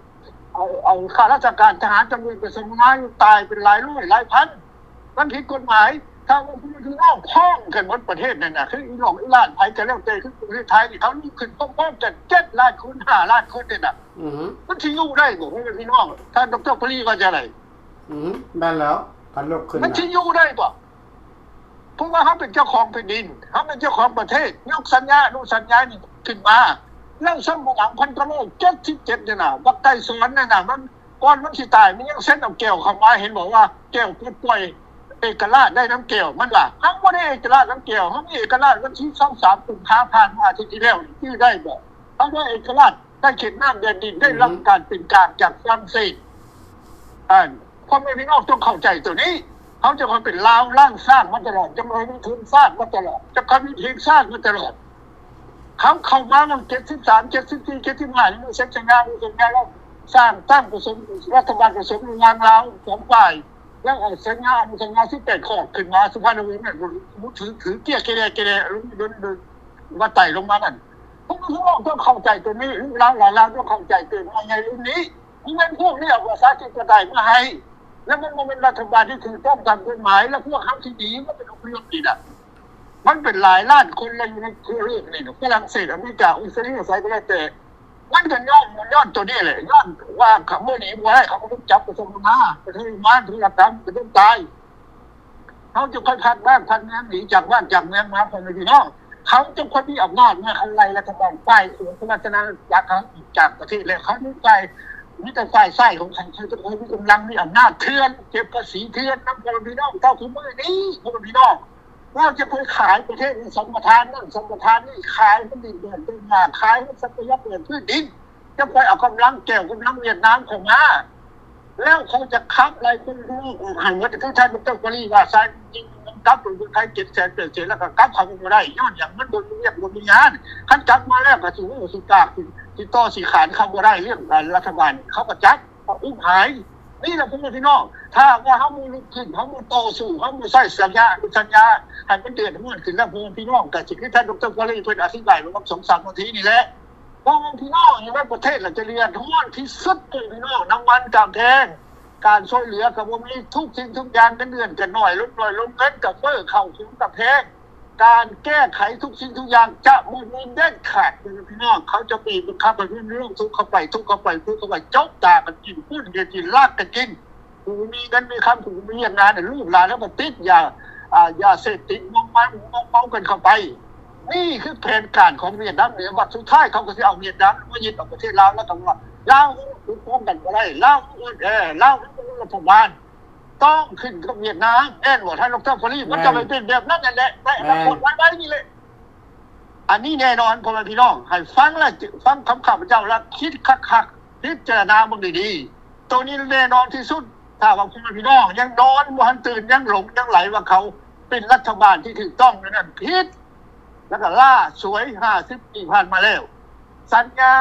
เอาข้าราชการทหารจำนวนเป็นสมนาอยู่ตายเป็นหลายร้อยหลายพันมันผิดกฎหมายถ้าว่าผู้ที่นอกพ้องกันหมดประเทศนั่นน่ะคืออีหลงอีหลานไผก็แล้วแต่คือประเทศไทยนี่เขาลุกขึ้นพร้อมๆกัน7ล้านคน5ล้านคนนี่น่ะมันสิอยู่ได้บ่พี่น้องท่านดร.ปรีว่าจะไดแม่นแล้วคันลุกขึ้นมันสิอยู่ได้บ่เพราะว่าเฮาเป็นเจ้าของแผ่นดินเฮาเป็นเจ้าของประเทศยกสัญญาดูสัญญานี่ขึ้นมาแล้วสมัยหลัง1977นี่น่ะบักไก่สอนนั่นน่ะมันก่อนมันสิตายมันยังเซ็นเอาแก้วเข้ามาเห็นบอกว่าแก้วปล่อยเอกราชได้น้ำแก้วมันว่าเฮาบ่ได้เอกราชน้ำแก้วเฮามีเอกราชวันที่23กุมภาพันธ์อาทิตย์ที่แล้วชื่อได้บ่เฮาได้เอกราชได้เขตน้ำแดนดินได้รับการเป็นกลางจากฝรั่งเศสพ่อแม่พี่น้องต้องเข้าใจตัวนี้เขาจะคอยเป็นลาวร่างสร้างมาตลอดจะมามีทุนสร้างมาตลอดจะคอยมีทีมสร้างมาตลอดเขาเข้ามาตั้ง73 74 75นี่เซ็นสัญญาแล้วสร้างตั้งผสมรัฐบาลผสมงานลาว2ฝ่ายแล้วเอาสัญญา18ข้อขึ้นมาสุพรรณบุรีเนี่ยถือเกี้ยเกเรว่าไต่ลงมานั่นพวกพี่น้องต้องเข้าใจตัวนี้ลาวต้องเข้าใจตัวในรุ่นนี้มันพวกนี้เอาประชาธิปไตยมาให้แล้วมันเป็นรัฐบาลที่ถูกต้องตามกฎหมายแล้วพวกเขาที่ดีมันเป็นเรื่องดีน่ะมันเป็นหลายล้านคนเลยอยู่ในทั่วโลกนี่ฝรั่งเศสอเมริกาอิสราเอลไซก็แล้วแต่มันก็ย้อนตัวนี้แหละย้อนว่าเขาเมื่อนี้บ่ได้เขาก็ต้องจับไปส่งมาไปทำงานธุรกรรมไปต้องตายเขาจะค่อยพัดบ้านพัดเมืองหนีจากบ้านจากเมืองมาคนละพี่น้องเขาจะค่อยมีอำนาจมาอะไรรัฐบาลฝ่ายส่วนราชการจากประเทศแล้วเขาไม่ไปมีแต่ฝ่ายไส้ของใครจะคอยมีกำลังมีอำนาจเถื่อนเก็บภาษีเถื่อนน้ำพลพี่น้องเท่าคุณเมื่อนี้คุณพี่น้องเราจะไปขายประเทศสมปทานนั่นสมปทานนี่ขายมันดินเดือนเป็นงานขายมันทรัพยากรพื้นดินจะไปเอากำลังแก้วกำลังเวียดนามเข้ามาแล้วเขาจะคับอะไรเป็นรูปหันว่าจะท่านดร.ปรีว่าสายจริงมันกลับไปไทย700,000แล้วก็กลับเขาไม่ได้ย้อนอย่างมันบนเรียกบนวิญญาณขั้นกลับมาแล้วก็ถือว่าสุกาที่ต่อสีขานเขาบ่ได้เรื่องรัฐบาลเขาก็จับเขาอุ้มหายนี่แหละพี่น้องถ้าว่าเขามูลุกขึ้นเขามูโตสู่เขามูใส่สัญญาให้มันเดือดทั้งหมดขึ้นแล้วพี่น้องกับสิ่งที่ท่านดร.ปรีเป็นอธิบายมา2-3 นาทีนี่แหละเพราะพี่น้องอยู่ในประเทศเราจะเรียนทั้งหมดที่สุดเลยพี่น้องน้ำมันกำแพงการช่วยเหลือกับว่ามีทุกสิ่งทุกอย่างกันเดือนกันหน่อยลดเงินกับเฟ้อเข้าถึงกับแพงการแก้ไขทุกสิ่งทุกอย่างจะมีเด็ดขาดพี่น้องเขาจะปีบังคับให้เรื่องทุกเข้าไปจกตากันกินพูดกันกินลากกันกินผูมีกันมีคำผูมีอย่างนั้นลูกหลานแล้วมันติดยาเสพติดมองเมากันเข้าไปนี่คือแผนการของเวียดนามเหนือวัดสุดท้ายเขาก็จะเอาเวียดนามมายึดเอาประเทศลาวแล้วต้องว่าลาวคือป้องกันอะไรลาวเป็นรัฐบาลต้องขึ้นกับเวียดนามแน่นว่าท่านดร.ปรีมันจะไปเป็นแบบนั้นนั่นแหละได้อนาคตไว้นี่เลยอันนี้แน่นอนพ่อแม่พี่น้องให้ฟังแล้วฟังคำข้าพเจ้าแล้วคิดคักพิจารณามึงดีๆตัวนี้แน่นอนที่สุดถ้าว่าพ่อแม่พี่น้องยังนอนบ่ทันตื่นยังหลงยังไหลว่าเขาเป็นรัฐบาลที่ถูกต้องนั่นผิดแล้วก็ล่าสวย50 ปีผ่านมาแล้วสัญญา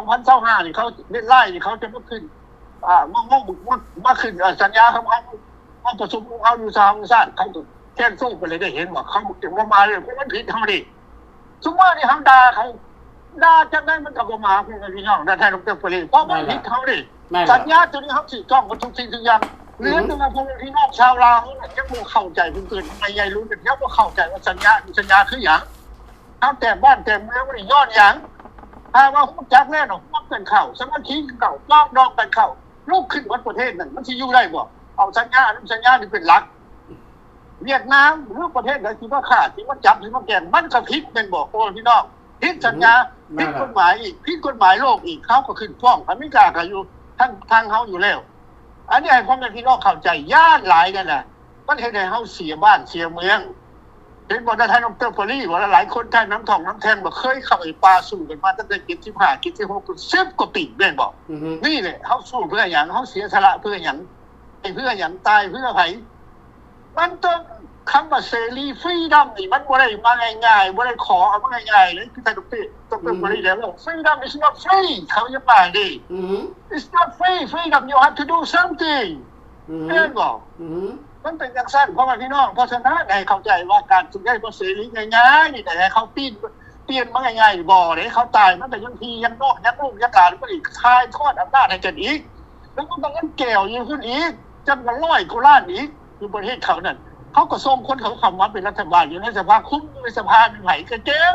2025นี่เขาเล่นไล่นี่เขาจะมาขึ้นมาขึ้นสัญญาเขาประชุมเอาอยู่สหประชาชาติเขาแค่สู้ไปเลยได้เห็นว่าเขาถึงว่ามาเลยเพราะมันผิดเท่านี้สมมตินี่เขาด่าจากนั้นมันก็บ่มาพี่น้องนั่นแทนดร.ปรีเพราะมันผิดเท่านี้สัญญาตัวนี้เขาถูกต้องกับทุกสิ่งทุกอย่างเหลือแต่ว่าพี่น้องชาวลาวยังบ่เข้าใจเพิ่นทำไมยายรู้กันยังบ่เข้าใจว่าสัญญาคือหยังเขาแต่บ้านแต่เมืองมันย้อนหยังถ้าว่าฮู้จักแน่นอนมันเป็นเข้าสมาชิกเก่าลอกดองกันเข้าลูกขึ้นวัดประเทศนั่นมันสิอยู่ได้บ่เอาสัญญานี่เป็นหลักเวียดนามหรือประเทศใดที่ว่าขาดที่ว่าจับที่ว่าแกนมันก็ผิดเป็นบอกพี่น้องผิดสัญญาผิดกฎหมายอีกผิดกฎหมายโลกอีกเขาก็ขึ้นฟ้องอเมริกาก็อยู่ทางเฮาอยู่แล้ว อันนี้ให้พ่อแม่พี่น้องเข้าใจญาติหลายกันน่ะมันเฮ็ดให้เฮาเสียบ้านเสียเมืองเห็นบ่ได้ท่านดร.พอลี่ว่าหลายคนท่านน้ำทองน้ำแทงบ่เคยเข้าไปป่าสู้กันมาตั้งแต่75 76 10กว่าปีแม่นบ่นี่แหละเฮาสู้เพื่อหยังเฮาเสียสละเพื่อหยังเพื่อหยังตายเพื่อไผมันต้องคำว่าเสรีฟรีดอมนี่มันบ่ได้มาง่ายๆบ่ได้ขอเอามาง่ายๆเลยคือท่านดร.พอลี่แล้วฟรีดอม is not free เขาจะมาดิ it's not free freedom you have to do something เห็นบ่มันเป็นจังซั่นเพราะว่าพี่น้องเพราะฉะนั้นให้เข้าใจว่าการสุดได้บ่เสรีง่ายๆนี่แต่ให้เขาเปลี่ยนมาง่ายๆบ่ได้เขาตายมันเป็นยังพี่ยังนอกยังลูกยังหลานบ่ได้คายทอดอำนาจให้กันอีกแล้วมันต้องเงินแก้วอยู่ขึ้นอีกจำกัน100กว่าล้านอีกคือประเทศเขานั่นเขาก็ส่งคนเขาเข้ามาเป็นรัฐบาลอยู่ในสภาคุมในสภาไหนก็เจ๊ง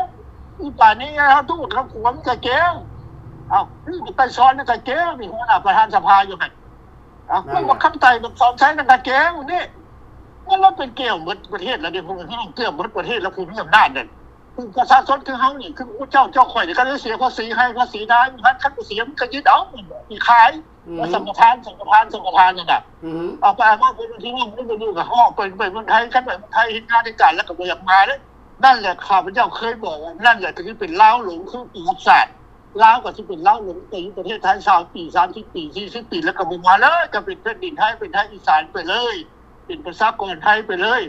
อีป่านนี้นะครับทุกคนเขาขวมก็เจ๊งนี่ไปซ้อนก็เจ๊งนี่หัวหน้าประธานสภาอยู่หั่นมันบ่คำไต่แบบสอนใช้นั่นก็เจ๊งนี่มันเราเป็นเกี่ยวหมดประเทศแล้วเดี๋ยวพวกนี้เกี่ยวหมดประเทศแล้วคือมีอำนาจนั่นคือประชาชนคือเฮานี่คือเจ้าข่อยนี่ก็ได้เสียภาษีให้ภาษีได้มันคันเสียมันก็ยึดเอาอีขายสัมปทานนั่นน่ะเอาไปมาเป็นที่นี่ไม่ได้อยู่กับห้องเป็นเมืองไทยกันแบบไทยเฮ็ดงานในการแล้วก็บ่อยากมาเด้นั่นแหละข้าพเจ้าเคยบอกว่านั่นแหละคือเป็นลาวหลงคือประวัติศาสตร์ลาวก็สิเป็นลาวหลงในประเทศไทย20ปี30ปี40ปีแล้วก็บ่มาเลยก็เป็นแผ่นดินไทยเป็นไทยอีสานไปเลยเป็นประชากรไทยไปเลย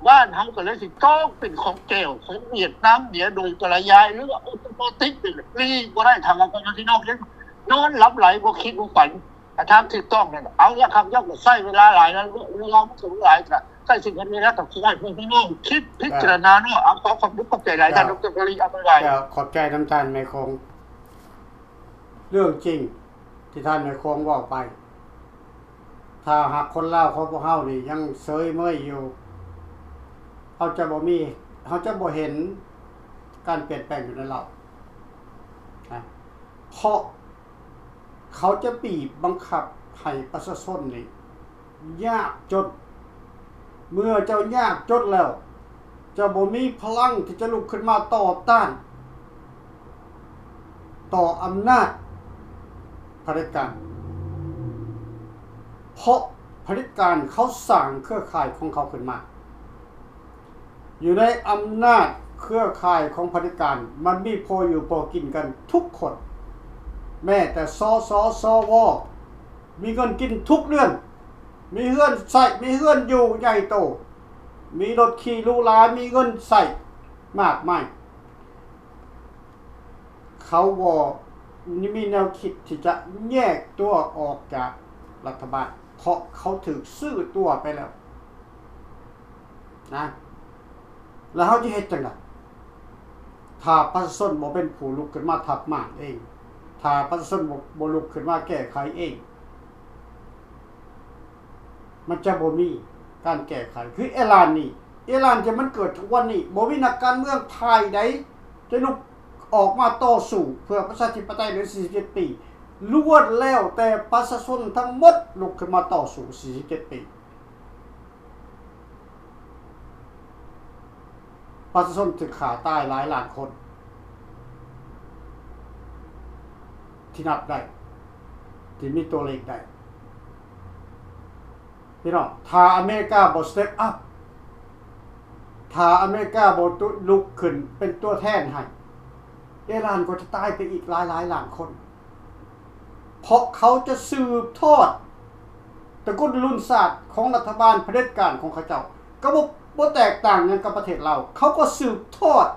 บ้านเฮาก็เลยสิต้องเป็นของแก้วของเวียดนามเหนือโดยปริยายหรือว่าออโตโมติกเป็นรีบ่ได้ทำเอาคนที่นอกเล่นนอนหลับไหลบ่คิดบ่ฝันทำถูกต้องนั่นเอาละครับยกใช้เวลาหลายแล้วเวลามันสูงหลายจ้ะใช้สิ่งนี้แล้วต้องใช้เพื่อพี่น้องคิดพิจารณาเนาะเอาขอความรู้เข้าใจหลายท่านดร.กรีเอาไปไว้ขอบใจน้ำตาลแม่คงเรื่องจริงที่ท่านแม่คงว่าไปถ้าหากคนลาวเขาบ่เฮานี่ยังเซยเมื่อยอยู่เขาจะบ่เห็นการเปลี่ยนแปลงอยู่ในเราเพราะเขาจะบีบบังคับให้ประชาชนนี่ยากจนเมื่อเจ้ายากจนแล้วเจ้าบ่มีพลังที่จะลุกขึ้นมาต่อต้านต่ออำนาจเผด็จการเพราะเผด็จการเขาสร้างเครือข่ายของเขาขึ้นมาอยู่ในอำนาจเครือข่ายของเผด็จการมันมีพออยู่พอกินกันทุกคนแม้แต่สวมีเงินกินทุกเดือนมีเฮือนใส่มีเฮือนอยู่ใหญ่โตมีรถขี่หรูหรามีเงินใส่มากมายเขามีแนวคิดที่จะแยกตัวออกจากรัฐบาลเพราะเขาถือซื้อตัวไปแล้วนะแล้วเขาจะเฮ็ดจังได๋ถ้าประชาชนบ่เป็นผู้ลุกขึ้นมาทับมากเองถ้าประชาชนบ่ลุกขึ้นมาแก้ไขเองมันจะบ่มีการแก้ไขคืออิหร่านจะมันเกิดทุกวันนี้บ่มีนักการเมืองไทยใดจะลุกออกมาต่อสู้เพื่อประชาธิปไตยใน47ปีล้วนแล้วแต่ประชาชนทั้งหมดลุกขึ้นมาต่อสู้47ปีประชาชนถึงขาตายหลายล้านคนที่นับได้ที่มีตัวเลขได้พี่น้องถ้าอเมริกาบ่สเต็ปอัพถ้าอเมริกาบ่ลุกขึ้นเป็นตัวแทนให้อิหร่านก็จะตายไปอีกหลายล้านคนเพราะเขาจะสืบทอดตระกูลรุ่นศาสตร์ของรัฐบาลเผด็จการของเขาเจ้าก็บ่แตกต่างกันกับประเทศเราเขาก็สืบทอด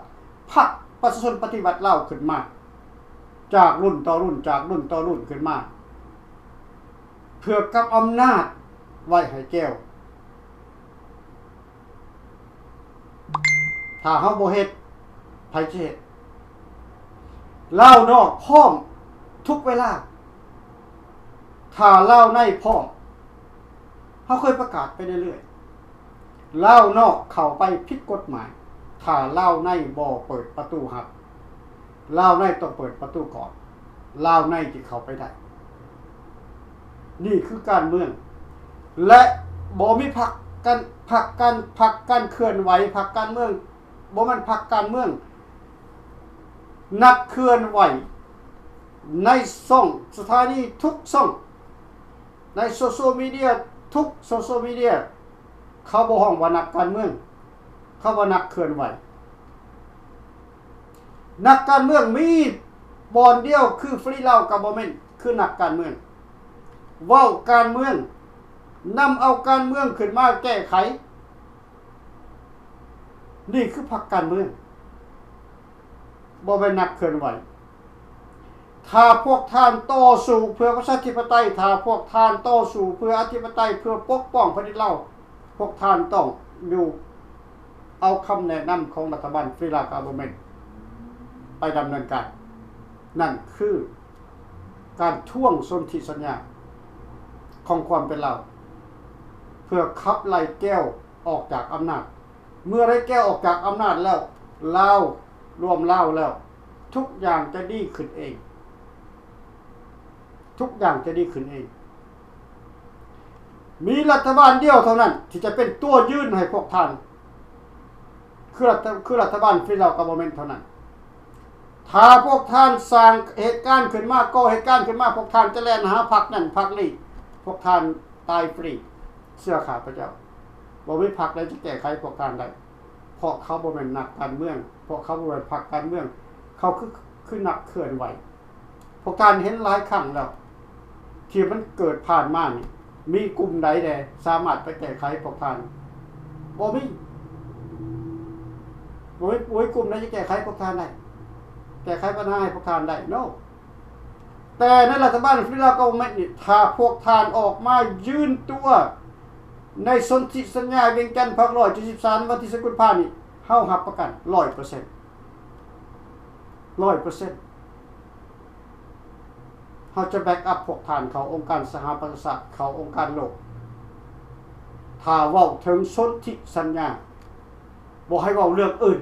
พรรคประชาชนปฏิวัติเราขึ้นมาจากรุ่นต่อรุ่นขึ้นมาเพื่อกับอำนาจไว้ให้แก้วถ้าเฮาบ่เฮ็ดไผสิเฮ็ดลาวนอกพร้อมทุกเวลาถ้าลาวในพร้อมเฮาเคยประกาศไปเรื่อยๆลาวนอกเข้าไปผิดกฎหมายถ้าลาวในบ่เปิดประตูรับลาวในต้องเปิดประตูก่อนลาวในจะเข้าไปได้นี่คือการเมืองและบ่มีพรรคการเคลื่อนไหวพรรคการเมืองบ่มันพรรคการเมืองนักเคลื่อนไหวในช่องสถานีทุกช่อง ในโซเชียลมีเดียทุกโซเชียลมีเดียเขาบ่ฮ้องว่านักการเมืองเขาว่านักเคลื่อนไหวนักการเมืองมีบอนเดียวคือฟรีเลากับบ่แม่นคือนักการเมืองเว้าการเมืองนำเอาการเมืองขึ้นมาแก้ไขนี่คือพรรคการเมืองบ่เป็นนักเคลื่อนไหวถ้าพวกท่านต่อสู้เพื่อประชาธิปไตยถ้าพวกท่านต่อสู้เพื่ออธิปไตยเพื่อปกป้องแผ่นดินเราพวกท่านต้องอยู่เอาคำแนะนำของรัฐบาลฟรีลากับบ่แม่นไปดำเนินการนั่นคือการท่วงสนธิสัญญาของความเป็นเราเพื่อขับไล่แก้วออกจากอำนาจเมื่อได้แก้วออกจากอำนาจแล้วลาวรวมลาวแล้วทุกอย่างจะดีขึ้นเองทุกอย่างจะดีขึ้นเองมีรัฐบาลเดียวเท่านั้นที่จะเป็นตัวยื่นให้พวกท่านคือรัฐบาลฟรีลากับบ่แม่นเท่านั้นถ้าพวกท่านสร้างเหตุการณ์ขึ้นมาก่อเหตุการณ์ขึ้นมาพวกท่านจะแล่นหาพรรคนั่นพรรคนี้พวกท่านตายฟรีเสื้อขาพระเจ้าบ่มีพรรคใดจะแก้ไขพวกท่านได้เพราะเขาบ่แม่นนักการเมืองเพราะเขาบ่แม่นพรรคการเมืองเขาคือนักเคลื่อนไหวพวกท่านเห็นหลายครั้งแล้วที่มันเกิดผ่านมานี่มีกลุ่มใดแดสามารถไปแก้ไขพวกท่านบ่มีกลุ่มใดจะแก้ไขพวกท่านได้แก้ไขปัญหาให้พวกท่านได้ no แต่ในรัฐบาลฟรีลาก็ไม่นี่ถ้าพวกท่านออกมายืนตัวในสนธิสัญญาเวียงจันทน์ภาค173วันที่19กุมภาพันธ์นี้เฮารับประกัน 100% เฮาจะแบ็กอัพพวกท่านเขาองค์การสหประชาชาติเขาองค์การโลกถ้าเว้าถึงสนธิสัญญาบ่ให้เว้าเรื่องอื่น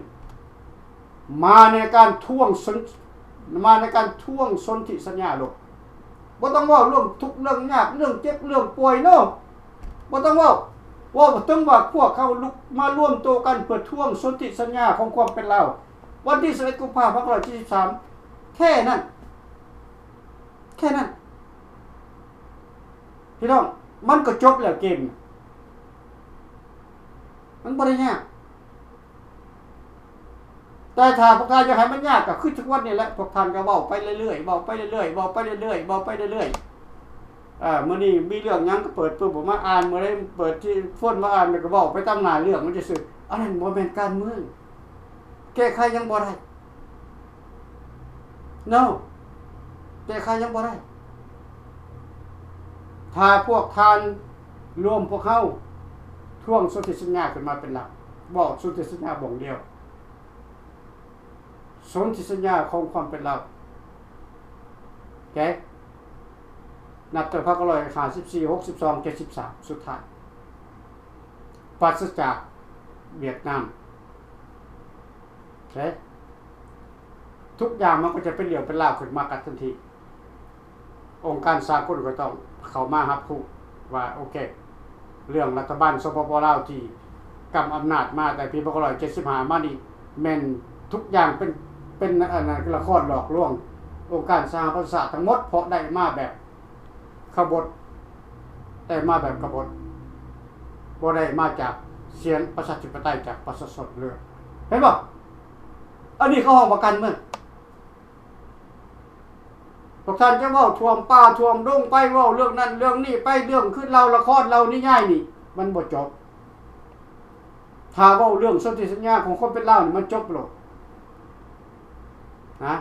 มาในการท่วงสนธิสัญญาโลกบ่ต้องเว้าเรื่องทุกข์เรื่องยากเรื่องเจ็บเรื่องป่วยเนาะบ่ต้องเว้าต้องว่าพวกเขาลุกมาร่วมตัวกันเพื่อท่วงสนธิสัญญาของความเป็นเราวันที่11กุมภาพันธ์173แค่นั้นพี่น้องมันก็จบแล้วเกมมันบ่ได้ยากแต่ถ้าพวกท่านจะให้มันยากก็คือทุกวันนี้แหละพวกท่านก็เว้าไปเรื่อยๆมื้อนี้มีเรื่องหยังก็เปิดปุ๊บมาอ่านมื้อใดเปิดที่โฟนมาอ่านก็เว้าไปตามหน้าเรื่องมันจะซื่ออันนั้นบ่แม่นการเมืองแก้ไขยังบ่ได้ no แก้ไขยังบ่ได้ถ้าพวกท่านรวมพวกเฮาท่วงสนธิสัญญาขึ้นมาเป็นหลักบ่สนธิสัญญาบ่งเดียวสนธิสัญญาของความเป็นเราแกนับแต่พรรค154 62 73สุดท้ายปราศจากเวียดนามแกทุกอย่างมันก็จะเป็นเหลี่ยวเป็นราวขึ้นมากันทันทีองค์การสากลก็ต้องเข้ามารับรู้ว่าโอเคเรื่องรัฐบาลสปปลาวที่กำอำนาจมาแต่ปี2575มานี่แม่นทุกอย่างเป็นละครหลอกลวงองค์การสหประชาชาติทั้งหมดเพราะได้มาแบบขบฏได้มาแบบกบฏบ่ได้มาจากเสียงประชาธิปไตยจากประชาชนเลยเห็นบ่อันนี้เขาห้องประกันเมืองพวกท่านจะเว้าท่วมป่าท่วมดงไปเว้าเรื่องนั้นเรื่องนี้ไปเรื่องขึ้นเราละครเรานิยายนี่มันบ่จบถ้าเว้าเรื่องสนธิสัญญาของคนเป็นลาวนี่มันจบโลดนะ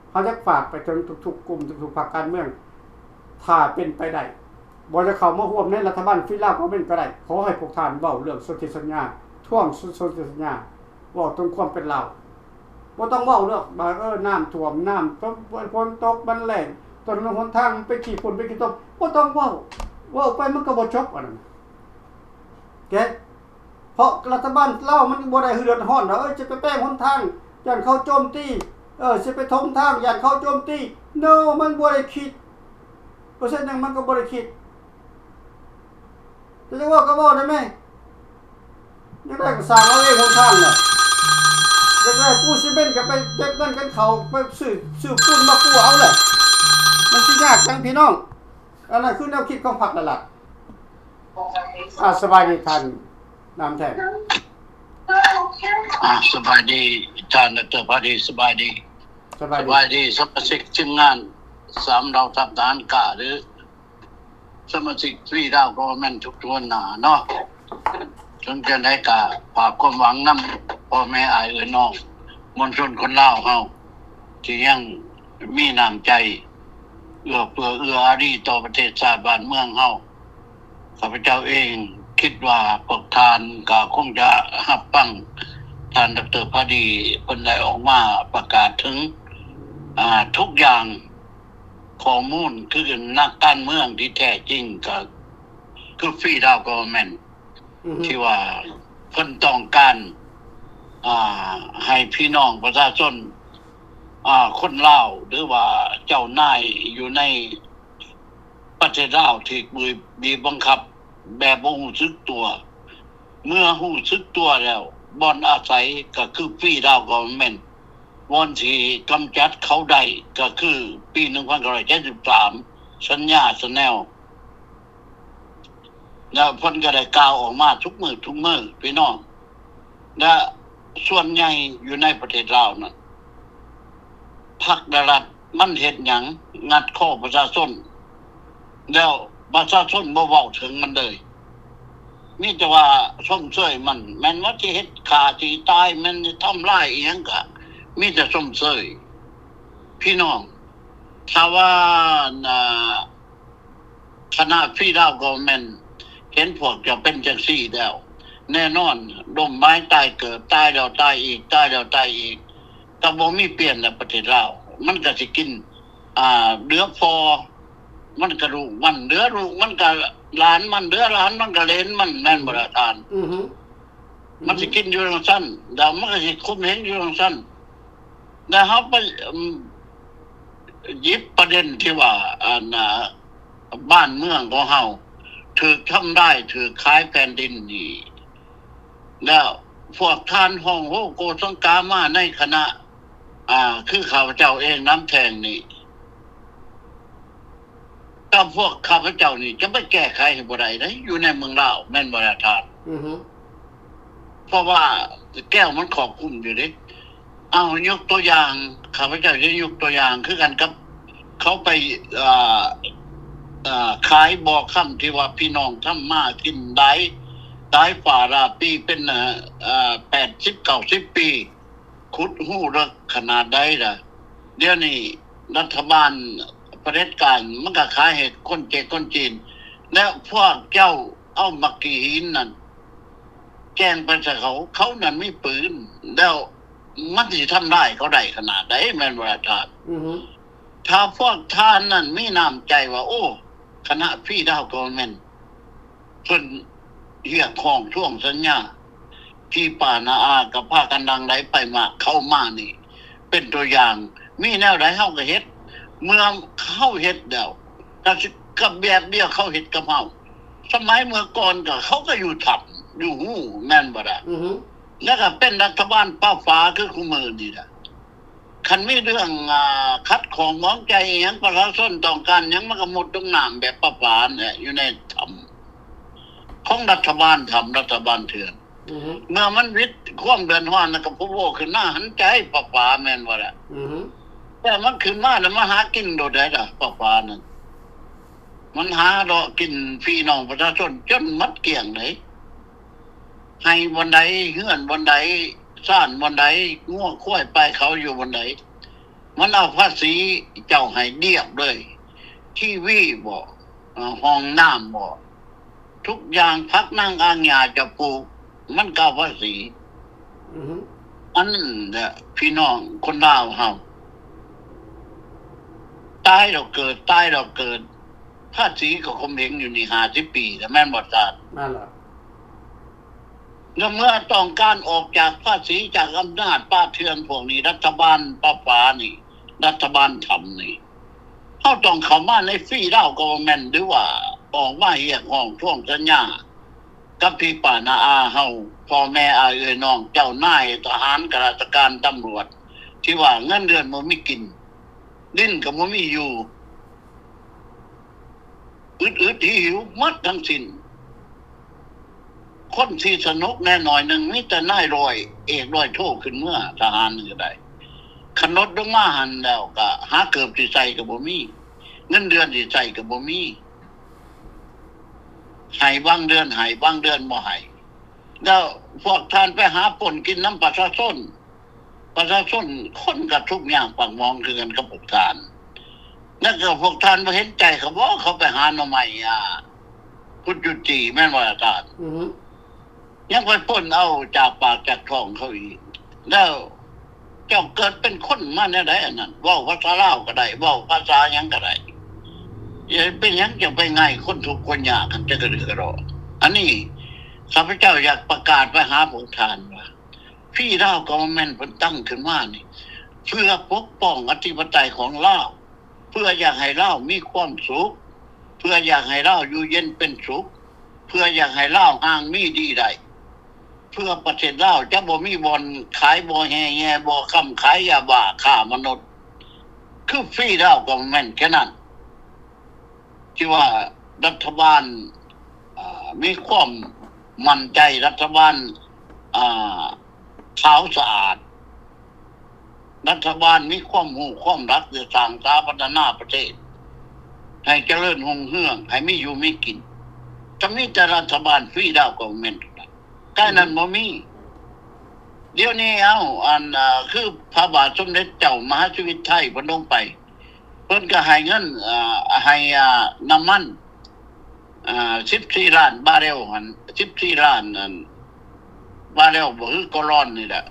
เขาจะฝากไปถึงทุกๆกลุ่มทุกๆพรรคการเมืองถ้าเป็นไปได้บ่จะเข้ามาร่วมในรัฐบาลฟรีลาก็เป็นไปได้ขอให้พวกท่านเว้าเรื่องสนธิสัญญาท่วงสนธิสัญญาเว้าตรงความเป็นลาวบ่ต้องเว้าเรื่องน้ำท่วมน้ำฝนตกมันแล้งต้นหนทางไปขี้ฝุ่นไปขี้ตมบ่ต้องเว้าไปมันก็บ่จบอันนั้นแกเพราะรัฐบาลลาวมันบ่ได้เดือดร้อนดอกจะไปแป้งหนทางย่านเขาโจมตีสิไปทมทางย่านเขาโจมตี no มันบ่ได้คิดเพราะฉะนั้นมันก็บ่ได้คิดจะว่าก็บ่ได้มั้ยยังได้ก็สร้างเอาเองหนทางน่ะยังได้ปูซีเมนต์ก็ไปเก็บเงินกันเขาไปซื้อปูนมาปูเอาแหละมันสิยากจังพี่น้อง อันนั้นคือแนวคิดของพรรคนั่นล่ะสบายดีท่านน้ำแท้ สบายดีท่านดร.พอดีสบายดี สบาย ส ดี บายดีสมาชิกทีมงาน3เราทัพทหารกล้าหรือสมาชิก3ดาวกอแม่นทุกคนหนาเนาะจนจะได้กะฝากความหวังนำพ่อแม่อายเอ๋ยน้องมวลชนคนลาวเฮาที่ยังมีน้ำใจเอื้อเฟื้อเอื้ออารีต่อประเทศชาติบ้านเมืองเฮาข้าพเจ้าเองคิดว่าพวกท่านก็คงจะรับฟังท่านดร.พอดีเพิ่นได้ออกมาประกาศถึงทุกอย่างข้อมูลคือนักการเมืองที่แท้จริงก็คือฟรีดาวกอเมนต์ที่ว่าเพิ่นต้องการให้พี่น้องประชาชนคนลาวหรือว่าเจ้านายอยู่ในประเทศลาวที่มีบังคับแบบบ่รู้สึกตัวเมื่อรู้สึกตัวแล้วบ่อนอาศัยก็คือฟรีดาวกอเมนต์วันที่กำจัดเขาได้ก็คือปี1973สัญญาสแนลแล้วเพิ่นก็ได้กล่าวออกมาทุกมื้อพี่น้องและส่วนใหญ่อยู่ในประเทศลาวนั่นพรรครัฐมันเฮ็ดหยังงัดข้อประชาชนแล้วประชาชนบ่เว้าถึงมันเลยมีแต่ว่าส้มเชยมันแม่นว่าสิเฮ็ดฆ่าสิตายแม่นทำลายอีหยังก็มีแต่ส้มเชยพี่น้องถ้าว่าคณะพี่ดาวกอแม่นเห็นพวกจะเป็นจังซี่แล้วแน่นอนดมไม้ตายเกิดตายแล้วตายอีกตายแล้วตายอีกก็บ่มีเปลี่ยนในประเทศลาวมันก็สิกินเหลือพอมันก็ลูกมันเหลือลูกมันก็หลานมันเหลือหลานมันก็เหลนมันแม่นบ่ล่ะท่านมันสิกินอยู่จังซั่นแล้วมันก็สิคุมเห็นอยู่จังซั่นแล้วเฮาไปหยิบประเด็นที่ว่าบ้านเมืองของเฮาถูกทำได้ถูกขายแผ่นดินนี่แล้วพวกท่านห้องโหโกสังกามาในคณะคือข้าพเจ้าเองน้ำแทงนี่ก็พวกข้าพเจ้านี่จะไม่แก้ไขให้บ่ได้นะอยู่ในเมืองลาวแม่นบ่ล่ะท่านเพราะว่าแก้วมันครอบคลุมอยู่ดิยกตัวอย่างข้าพเจ้าจะยกตัวอย่างคือกันกับเขาไปขายบ่อค่ำที่ว่าพี่น้องทำมากินได้ฝ่าราปีเป็น80-90 ปีขุดหู้ละขนาดใดล่ะเดี๋ยวนี้รัฐบาลเผด็จการมันก็ขายให้คนเจคนจีนแล้วพวกเจ้าเอามักกี้หินนั่นแกล้งไปใส่เขานั่นมีปืนแล้วมันสิทำได้เขาได้ขนาดใดแม่นบ่ล่ะท่านถ้าพวกท่านนั่นมีน้ำใจว่าโอ้คณะพี่ดาวกอแม่นเพิ่นเรียกของช่วงสัญญาที่ป่านาอากับพากันดังไหลไปมาเข้ามานี่เป็นตัวอย่างมีแนวใดเฮาก็เฮ็ดเมื่อเขาเฮ็ดแล้วก็แบบเดียวเขาเฮ็ดกับเฮาสมัยเมื่อก่อนก็เขาก็อยู่ทับอยู่หู้แม่นบ่ล่ะแล้วก็เป็นรัฐบาลป้าฟ้าคือคุมื้อนี่ล่ะคันมีเรื่องคัดของมองใจหยังประชาชนต้องการหยังมันก็หมดตรงน้ำแบบป้าฟ้าเนี่ยอยู่ในธรรมของรัฐบาลทำรัฐบาลเถื่อนเมื่อมันวิทย์ความเดือนร้อนแล้วก็ผู้โวขึ้นมาหันใจป้าฟ้าแม่นบ่ล่ะแต่มันขึ้นมาแล้วมาหากินโดดได้ล่ะป้าฟ้านั่นมันหาดอกกินพี่น้องประชาชนจนมัดเกลี้ยงเลยให้วันใดเฮือนวันใดซ่านวันใดง่วงค่อยไปเขาอยู่วันใดมันเอาภาษีเจ้าให้เรียบเลยทีวีบ่ห้องน้ำบ่ทุกอย่างพักนั่งอ่างหญ้าจะปลูกมันก็ภาษีอันนั้นแหละพี่น้องคนลาวเฮาตายเราเกิดภาษีก็คมเหงอยู่นี่50 ปีแต่แม่นบ่ทราบนั่นล่ะแล้วเมื่อต้องการออกจากภาษีจากอำนาจป้าเทือนพวกนี้รัฐบาลป้าฟ้านี่รัฐบาลทำนี่เขาต้องเข้ามาในฟรีดาวกอแม่นหรือว่าออกมาเรียกร้องช่วงสัญญากับพี่ป้านาอาเฮาพ่อแม่อาเอ๋ยน้องเจ้านายทหารข้าราชการตำรวจที่ว่าเงินเดือนบ่มีกินดิ้นก็บ่มีอยู่ อึดหิวหมดทั้งสิ้นคนที่สนุกแน่หน่อยหนึ่งมีแต่นายร้อยเอกร้อยโทขึ้นเมื่อทหารนี่ก็ได้ขนดลงมาหันแล้วก็หาเกือบสิใส่ก็บ่มีเงินเดือนสิใส่ก็บ่มีให้บางเดือนให้บางเดือนบ่ให้แล้วพวกท่านไปหาป่นกินน้ำประชาชนคนกับทุกอย่างปากมองคือกันกับพวกท่านแล้วก็พวกท่านบ่เห็นใจเขาบ่เขาไปหาหน่อไม้คุณจุติแม่นว่าอาจารย์ยังไปป่นเอาจากปากจากท้องเขาอีกแล้วเจ้าเกิดเป็นคนมาแนวใดอันนั้นเว้าภาษาลาวก็ได้เว้าภาษาหยังก็ได้อย่าเป็นหยังจะไปง่ายคนทุกคนยากกันจะกระดือกระดออันนี้ข้าพเจ้าอยากประกาศไปหาพวกท่านว่าพี่ลาวกอแม่นเพิ่นตั้งขึ้นมานี่เพื่อปกป้องอธิปไตยของลาวเพื่ออยากให้ลาวมีความสุขเพื่ออยากให้ลาวอยู่เย็นเป็นสุขเพื่ออยากให้ลาวห่างมีดีได้เพื่อประเทศลาวจะบ่มีบ่อนขายบ่แห่บ่ค้ำขายยาบ้าฆ่ามนุษย์คือฟรีลาวกอแม่นแค่นั้นที่ว่ารัฐบาลมีความมั่นใจรัฐบาลขาวสะอาดรัฐบาลมีความรู้ความรักจะสร้างสาพัฒนาประเทศให้เจริญรุ่งเรืองให้มีอยู่มีกินจะมีแต่รัฐบาลฟรีดาวกองเมนต์แค่นั้นบ่มีเดี๋ยวนี้คือพระบาทสมเด็จเจ้ามหาชีวิตไทยเพิ่นลงไปเพิ่นก็ให้เงินให้น้ำมัน14 ล้านบาร์เรลหั่น14 ล้านบาร์เรลบ่คือกอลอนนี่แหละ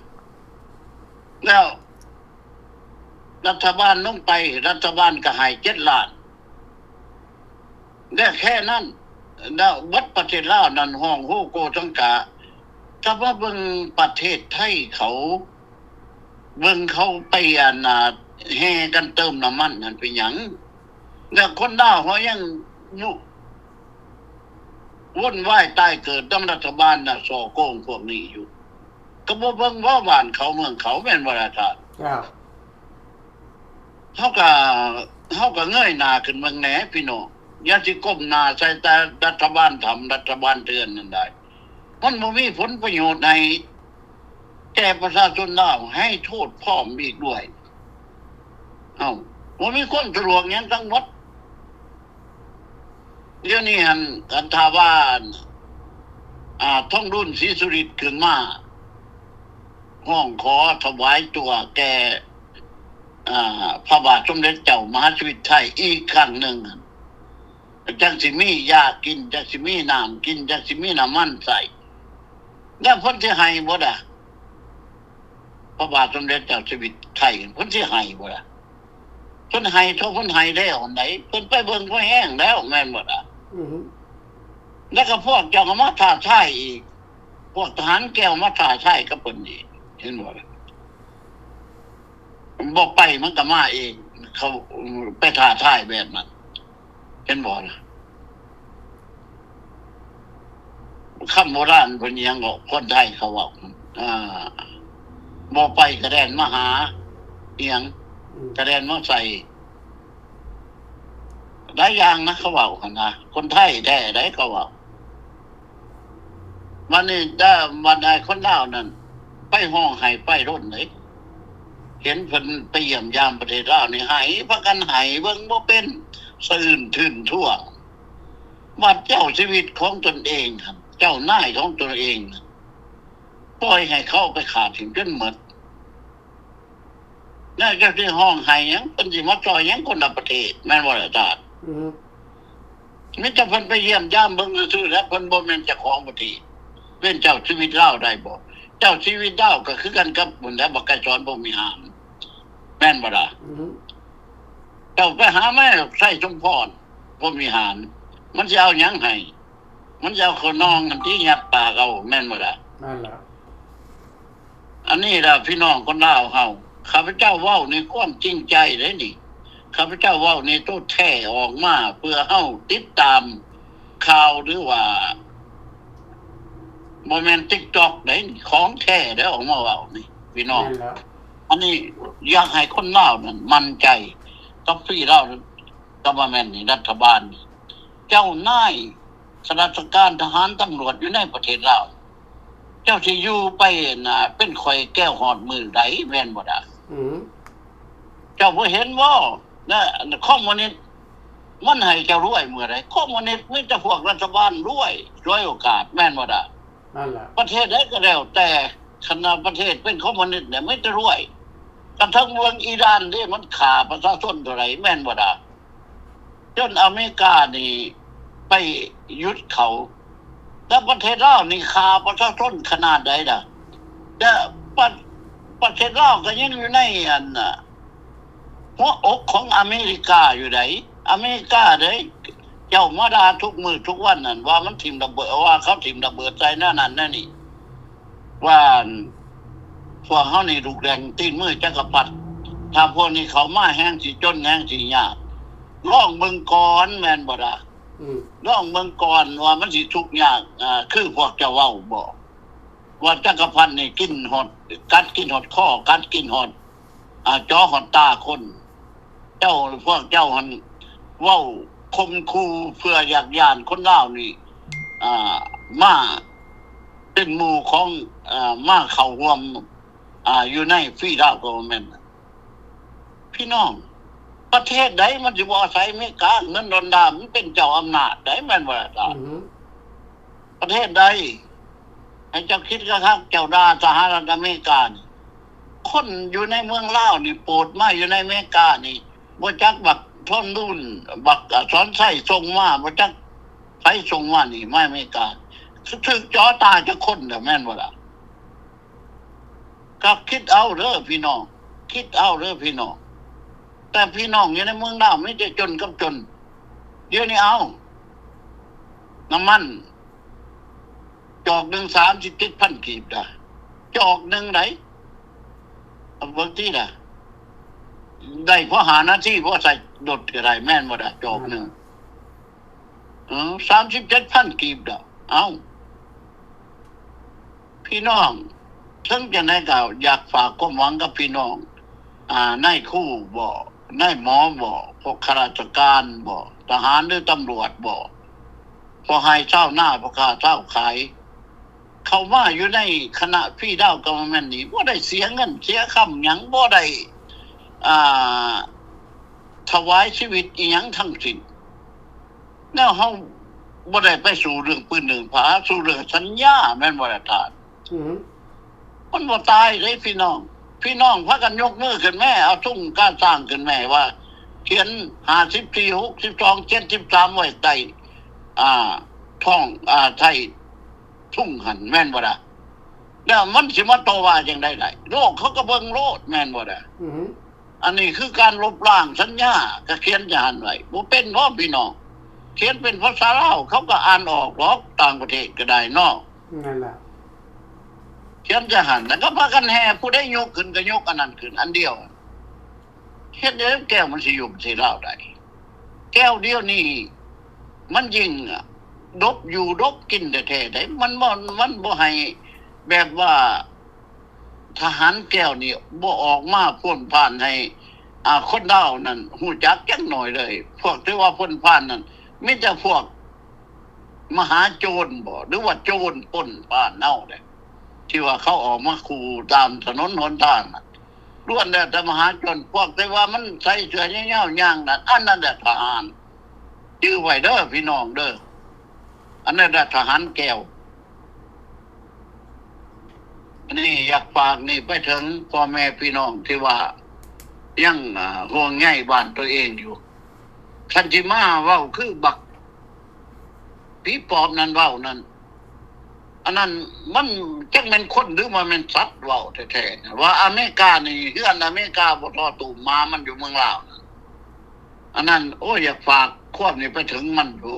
แล้วรัฐบาลลงไปรัฐบาลก็ให้7 ล้านได้แค่นั้นแล้ววัดประเทศลาวนั่นห้องโฮโกสังกะถ้าว่าเบิ่งประเทศไทยเขาเบิ่งเขาไปแห่กันเติมน้ำมันนั่นเป็นหยังแล้วคนลาวเขายังวุ่นวายตายเกิดต้องรัฐบาลสอโกงพวกนี้อยู่ก็บ่เบิ่งว่าบ้านเขาเมืองเขาแม่นบ่ล่ะท่านเขาก็เงยหน้าขึ้นเมืองแหนพี่น้องอย่าสิก้มหน้าใส่แต่รัฐบาลทำรัฐบาลเตือนนั่นได้มันบ่มีผลประโยชน์ในแก่ประชาชนลาวให้โทษพร้อมอีกด้วยบ่มีคนสะดวกหยังทั้งหมดเดี๋ยวนี้กันทาว่าท่องรุ่นศรีสุริตขึ้นมาห้องขอถวายตัวแก่พระบาทสมเด็จเจ้ามหาชีวิตไทยอีกครั้งหนึ่งจังสิมียากินจังสิมีน้ำกินจังสิมีน้ำมันใส่แล้วพ้นที่ให้บ่ล่ะพระบาทสมเด็จเจ้าชีวิตไทยพ้นที่ให้บ่ล่ะเพิ่นให้เท่าเพิ่นให้แล้วไหนเพิ่นไปเบิ่งก็แห้งแล้วแม่นบ่ล่ะแล้วก็พวกเจ้าก็มาท้าทายอีกพวกทหารแก้วมาท้าทายกับเพิ่นอีกเห็นบ่ล่ะบ่ไปมันก็มาเองเขาไปท้าทายแบบนั้นเห็นบ่ล่ะคำโบราณเพิ่นยังบอกคนไทยเขาว่าบ่ไปกระแดนมาหาเอียงกระแดนมาใส่หลายอย่างนะเขาว่ากันนะคนไทยแท้ได้เขาว่าวันนี้ถ้าวันใดคนลาวนั่นไปห้องไห้ไปร่นเลยเห็นเพิ่นไปเยี่ยมยามประเทศลาวนี่ไห้พากันไห้เบิ่งบ่เป็นสะอื้นทื่นทั่วว่าเจ้าชีวิตของตนเองครับเจ้านายของตนเองปล่อยให้เขาไปขาดถิ่นจนหมดน่าจะที่ห้องไห้หยังเพิ่นสิมาจ่อยหยังคนละประเทศแม่นบ่ล่ะอาจารย์มิจะเพิ่นไปเยี่ยมยามเบิ่งซื่อๆแล้วเพิ่นบ่แม่นเจ้าของประเทศเป็นเจ้าชีวิตลาวได้บ่เจ้าชีวิตลาวก็คือกันกับบุญและบักไก่สอนบ่มีหามแม่นบ่ล่ะเจ้าไปหาแม่ใส่ชุมพรบ่มีหามมันสิเอาหยังให้มันจะเอาขนองกันที่ยัดปากเอาแม่นบ่ล่ะนั่นล่ะอันนี้ล่ะพี่น้องคนลาวเฮาข้าพเจ้าเว้าในความจริงใจเด้นี่ข้าพเจ้าเว้าในโตแท้ออกมาเพื่อเฮาติดตามข่าวหรือว่าบ่แม่น TikTok ได้ของแท้ได้ออกมาเว้านี่พี่น้องอันนี้อยากให้คนลาวนั่นมั่นใจกับพี่ลาวgovernment นี่รัฐบาลนี่ เจ้านายข้าราชการทหารตำรวจอยู่ในประเทศลาวเจ้าสิอยู่ไปน่ะเป็นข่อยแก้วหอดมือใดแม่นบ่ล่ะ อืม เจ้าบ่เห็นบ่นะคอมมิวนิสต์มันให้เจ้ารวยเมื่อใดคอมมิวนิสต์มีแต่พวกรัฐบาลรวยโอกาสแม่นบ่ล่ะ นั่นแหละ ประเทศใดก็แล้วแต่คณะประเทศเป็นคอมมิวนิสต์เนี่ยไม่จะรวยกระทั่งเมืองอิหร่านนี่มันฆ่าประชาชนเท่าไหร่แม่นบ่ล่ะจนอเมริกานี่ไปยึดเขาแล้วประเทศลาวนี่ฆ่าประชาชนขนาดใดล่ะแต่ประเทศลาวก็ยังอยู่ในอันน่ะหัวอกของอเมริกาอยู่ไหนอเมริกาเด้เจ้ามาด่าทุกมื้อทุกวันนั่นว่ามันถิ่มระเบิดว่าเขาถิ่มระเบิดใส่นั่นนั่นนี่ว่าพวกเขานี่ลูกแรงตีนมือจักรพรรดิถ้าพวกนี้เขามาแห้งสิจนแห้งสิยากร้องเบิ่งก่อนแม่นบ่ล่ะ อืม ร้องเบิ่งก่อนว่ามันสิทุกข์ยากคือพวกเจ้าเว้าบ่ว่าจักรพรรดินี่กินหอดกัดกินหอดข้อกัดกินหอดจ้อหอดตาคนเจ้าพวกเจ้าหันเว้าคมคูเพื่ออยากย่านคนลาวนี่มาเป็นหมู่ของมาเข้าร่วมอยู่ในฟรีดาวกอเวอร์เมนต์พี่น้องประเทศใดมันสิบ่อาศัยอเมริกาเงินดอลลาร์มันเป็นเจ้าอำนาจได้แม่นบ่ล่ะ อืม ประเทศใดให้เจ้าคิดกระทั่งเจ้าดาสหรัฐอเมริกานี่คนอยู่ในเมืองลาวนี่โปรดมาอยู่ในอเมริกานี่บ่จักบักท่อนรุ่นบักสอนไส้ส่งมาบ่จักไผส่งมานี่มาอเมริกาถึกจอตาจักคนน่ะแม่นบ่ล่ะก็คิดเอาเด้อพี่น้องคิดเอาเด้อพี่น้องแต่พี่น้องอยู่ในเมืองลาวไม่ได้จนกับจนเดี๋ยวนี้เอาน้ำมันจอกหนึ่ง37,000 กีบได้จอกหนึ่งไหนเอาเบิ่งที่น่ะได้เพราะหาหน้าที่เพราะใส่ดดก็ได้แม่นบ่ได้จอกหนึ่ง37,000 กีบได้เอาพี่น้องถึงจะไหนก็อยากฝากความหวังกับพี่น้องนายครูบ่นายหมอบ่พวกข้าราชการบ่ทหารหรือตำรวจบ่พอให้เจ้าหน้าพอค้าเจ้าขายเข้ามาอยู่ในคณะฟรีดาวกอเวอร์เมนต์นี่บ่ได้เสียเงินเสียคำหยังบ่ได้ถวายชีวิตอีหยังทั้งสิ้นแล้วเฮาบ่ได้ไปสู่เรื่องปืนหนึ่งผาสู่เรื่องสัญญาแม่นบ่ล่ะท่าน อืม มันบ่ตายเลยพี่น้องพากันยกมือขึ้นแม่เอาทุ่งการสร้างขึ้นแม่ว่าเขียน54 62 73ไว้ใต้ท้องไทยทุ่งหันแม่นบ่ล่ะแล้วมันสิมาโตว่าจังได๋ได้โลกเขาก็เบิ่งโลดแม่นบ่ล่ะ อืม อันนี้คือการลบล้างสัญญาก็เขียนจะหันไว้บ่เป็นบ่พี่น้องเขียนเป็นภาษาลาวเขาก็อ่านออกหรอกต่างประเทศก็ได้เนาะ นั่นแหละ เขียนจะหันแล้วก็พากันแห่ผู้ได้ยกขึ้นก็ยกอันนั้นขึ้นอันเดียวเฮ็ดได้แก้วมันสิอยู่ประเทศลาวได้แก้วเดียวนี่มันยิ่งดบอยู่ดบกินแท้ๆได้มันบ่ให้แบบว่าทหารแก้วนี่บ่ออกมาพ่นพ่านให้คนดาวนั่นฮู้จักจักหน่อยเลยพวกที่ว่าพ่นพ่านนั่นมีแต่พวกมหาโจรบ่หรือว่าโจรปล้นบ้านเฮาเด้ที่ว่าเขาออกมาขู่ตามถนนหนทางน่ะล้วนแต่มหาโจรพวกที่ว่ามันใส่เสื้อยาวๆย่างนั่นอันนั้นแหละทหารชื่อไว้เด้อพี่น้องเด้ออันนั้นแหละทหารแก้วนี่อยากฝากนี่ไปถึงพ่อแม่พี่น้องที่ว่ายังห่วงใยบ้านตัวเองอยู่คันสิมาเว้าคือบักผีปอบนั่นเว้านั่นอันนั้นมันจักแม่นคนหรือว่าแม่นสัตว์เว้าแท้ๆว่าอเมริกานี่เฮือนอเมริกาบ่ทอตูมมามันอยู่เมืองลาวอันนั้นโอ้ยอยากฝากความนี่ไปถึงมันอยู่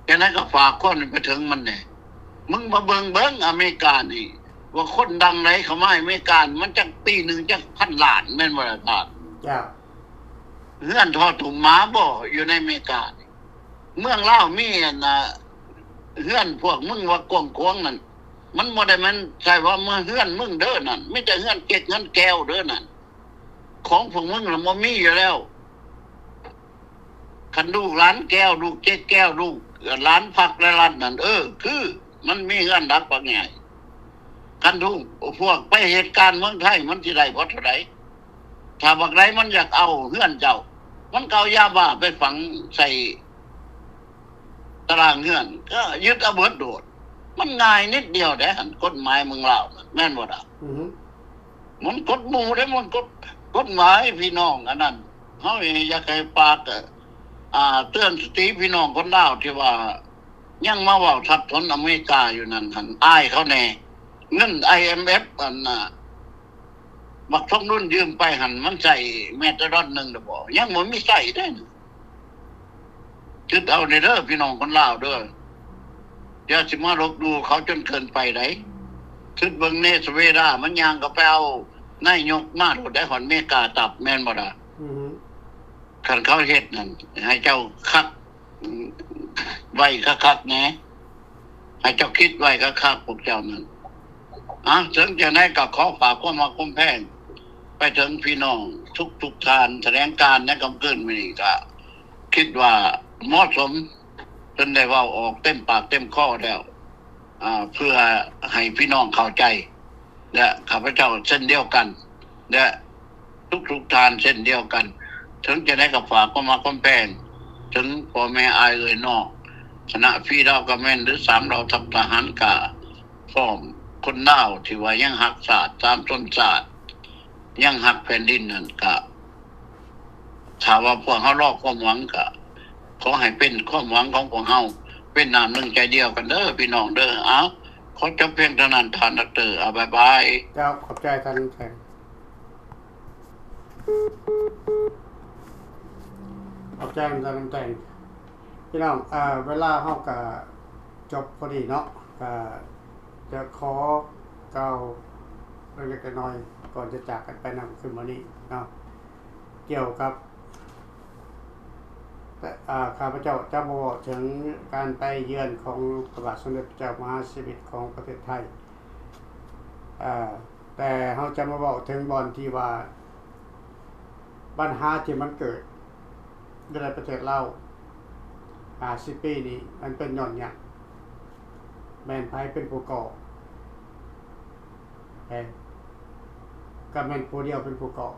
แค่นั้นก็ฝากความนี่ไปถึงมันแน่มึงมาเบิ่งอเมริกานี่ว่าคนดังไหนเข้ามาอเมริกามันจักปีนึงจักพันล้านแม่นบ่ล่ะท่าน จ้า เฮือนทอตุ่มหมาบ่อยู่ในอเมริกานี่เมืองลาวมีเฮือนพวกมึงว่ากวางๆนั่นมันบ่ได้มันใช่ว่าเฮือนมึงเด้อนั่นมีแต่เฮือนเก็กเงินแก้วเด้อนั่นของพวกมึงน่ะบ่มีอยู่แล้ว คันลูกหลานแก้วลูกเจ๊แก้วลูกหลานพักและหลานนั่นคือมันมีเงื่อนดักว่าไงคันทุกพวกไปเหตุการณ์เมืองไทยมันสิได้บ่เท่าใดถ้าบักใดมันอยากเอาเฮือนเจ้ามันก็เอายาบ้าไปฝังใส่ตารางเฮือนก็ยึดเอาเบิดโดดมันง่ายนิดเดียวเด้หั่นกฎหมายเมืองลาวแม่นบ่ล่ะ อือฮึ มันกฎหมู่ได้มันกฎหมายพี่น้องอันนั้นเฮาอยากให้ปากเตือนสติพี่น้องคนลาวที่ว่ายังมาเว้าทับถนอเมริกาอยู่นั่นหั่นอายเขาแน่เงิน IMF อันน่ะบักทงรุ่นยืมไปหั่นมันใส่แมตรดอนนึงดอกบ่ยังบ่มีใส่ได้คิดเอาเด้อพี่น้องคนลาวเด้ออย่าสิมาลบดูเขาจนเกินไปได้คิดเบิ่งเนสเวดามันย่างก็ไปเอานายกมาโดดได้หอนเมกาตับแม่นบ่ล่ะ อือฮึ คันเขาเฮ็ดนั่นให้เจ้าคักไว้คักๆแหน่ให้เจ้าคิดไว้คักๆพวกเจ้านั่นถึงจะได้ก็ขอฝากความมาคุ้มแพงไปถึงพี่น้องทุกท่านแสดงการในค่ำคืนมื้อนี้ก็คิดว่าเหมาะสมจนได้เว้าออกเต็มปากเต็มคอแล้วเพื่อให้พี่น้องเข้าใจและข้าพเจ้าเช่นเดียวกันและทุกท่านเช่นเดียวกันถึงจะได้กับฝากก็มาคอมแพงถึงพ่อแม่อายเอ่ยนอกคณะพี่เราก็แม่นหรือ3เราทัพทหารกะพร้อมคนดาวที่ว่ายังหักศาสตร์ตามต้นศาสตร์ยังหักแผ่นดินนั่นก็ถ้าว่าพวกเฮารอความหวังก็ขอให้เป็นความหวังของพวกเฮาเป็นน้ำหนึ่งใจเดียวกันเด้อพี่น้องเด้อขอจบเพียงเท่านั้นท่านดร.บ๊ายบาย เจ้าขอบใจท่านแทนขอบใจท่านแทนพี่น้องเวลาเฮาก็จบพอดีเนาะก็จะขอกล่าวเล็กๆน้อยๆก่อนจะจากกันไปนำคืนมื้อนี้เนาะเกี่ยวกับข้าพเจ้าจะบอกถึงการไปเยือนของพระบาทสมเด็จพระเจ้ามหาเสด็จของประเทศไทยแต่เราจะมาบอกถึงบอนที่ว่าปัญหาที่มันเกิดในประเทศเรา50 ปีนี้มันเป็นย้อนหยังแม่นไผเป็นผู้ก่อก็แม่นผู้เดียวเป็นผู้ก่อ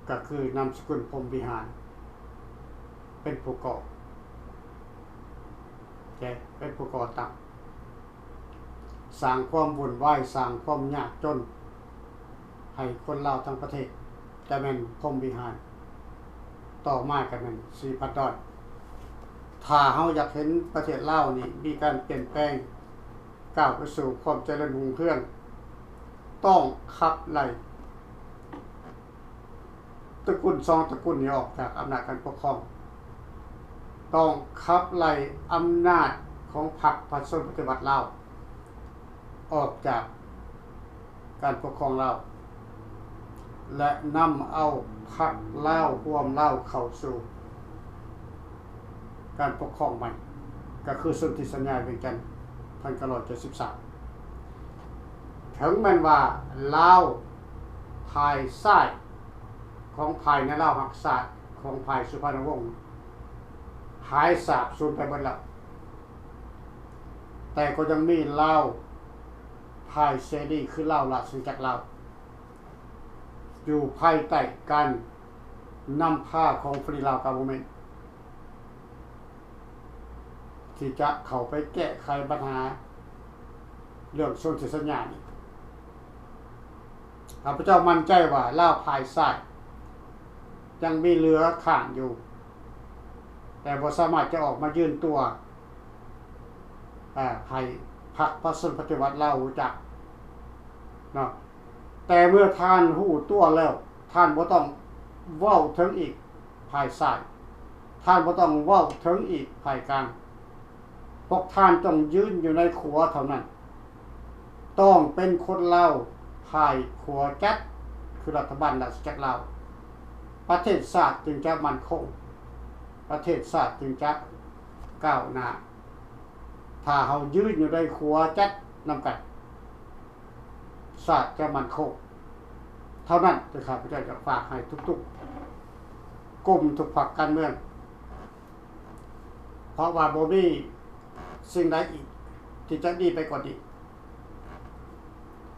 ก็คือนามสกุลพรหมวิหารเป็นผู้ก่อเป็นผู้ก่อตั้งสร้างความวุ่นวายสร้างความยากจนให้คนลาวทั้งประเทศจะแม่นพรหมวิหารต่อมาก็แม่นสีพัดดอนถ้าเฮาอยากเห็นประเทศลาวนี่มีการเปลี่ยนแปลงก้าวไปสู่ความเจริญรุ่งเรืองต้องขับไล่ตระกูล2ตระกูลนี้ออกจากอำนาจการปกครองต้องขับไล่อำนาจของพรรคประชาธิปไตยลาวออกจากการปกครองลาวและนำเอาพรรคลาวร่วมลาวเข้าสู่การปกครองใหม่ก็คือสนธิสัญญาเวียงจันทน์1973ถึงแม้ว่าลาวภายซ้ายของภายในลาวหักศาสตร์ของภายสุพรรณวงศ์หายสาบสูญไปหมดแล้วแต่ก็ยังมีลาวภายเสรีคือลาวราชอาณาจักรลาวอยู่ภายใต้การนำพาของฟรีลาวกาโมเมนต์ที่จะเข้าไปแก้ไขปัญหาเรื่องสนธิสัญญานี้ข้าพเจ้ามั่นใจว่าลาวภายซ้ายยังมีเหลือข้างอยู่แต่บ่สามารถจะออกมายืนตัวให้พรรคประชาธิปไตยลาวรู้จักเนาะแต่เมื่อท่านฮู้ตัวแล้วท่านบ่ต้องเว้าถึงอีกภายซ้ายท่านบ่ต้องเว้าถึงอีกภายกลางพวกท่านต้องยืนอยู่ในขัวเท่านั้นต้องเป็นคนลาวภายขัวจัดคือรัฐบาลราชอาณาจักรลาวประเทศชาติจึงจะมั่นคงประเทศชาติจึงจะก้าวหน้าถ้าเฮายืนอยู่ในขัวจัดนำกันชาติจะมั่นคงเท่านั้นที่ข้าพเจ้าจะฝากให้ทุกๆ กลุ่มทุกพรรคการเมืองเพราะว่าบ่มีสิ่งใดอีกที่จะดีไปกว่านี้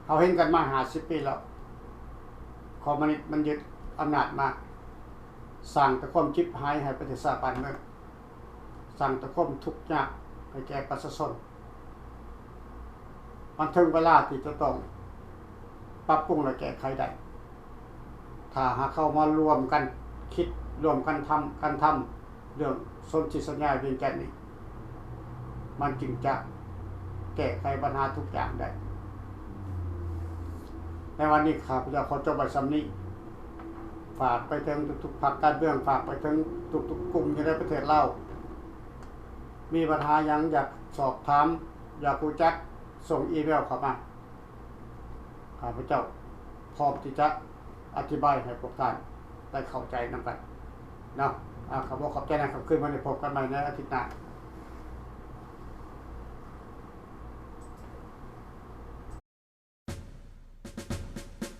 เขาเห็นกันมา50 ปีแล้วคอมมิวนิสต์มันยึดอำนาจมาสร้างแต่ความชิบหายให้ประเทศชาติบ้านเมืองสร้างแต่ความทุกข์ยากให้แก่ประชาชนมันถึงเวลาที่จะต้องปรับปรุงและแก้ไขได้ถ้าหากเข้ามารวมกันคิดรวมกันทำเรื่องสนธิสัญญาเวียงจันทน์นี่มันจึงจะแก้ไขปัญหาทุกอย่างได้ในวันนี้ข้าพเจ้าขอจบไว้ส่ำนี้ฝากไปถึงทุกๆพรรคการเมืองฝากไปถึงทุกๆกลุ่มอยู่ในประเทศลาวมีปัญหาหยังอยากสอบถามอยากรู้จักส่งอีเมลเข้ามาข้าพเจ้าพร้อมที่จะอธิบายให้พวกท่านได้เข้าใจนำกันเนาะขอบใจนะครับคืนวันนี้พบกันใหม่ในอาทิตย์หน้า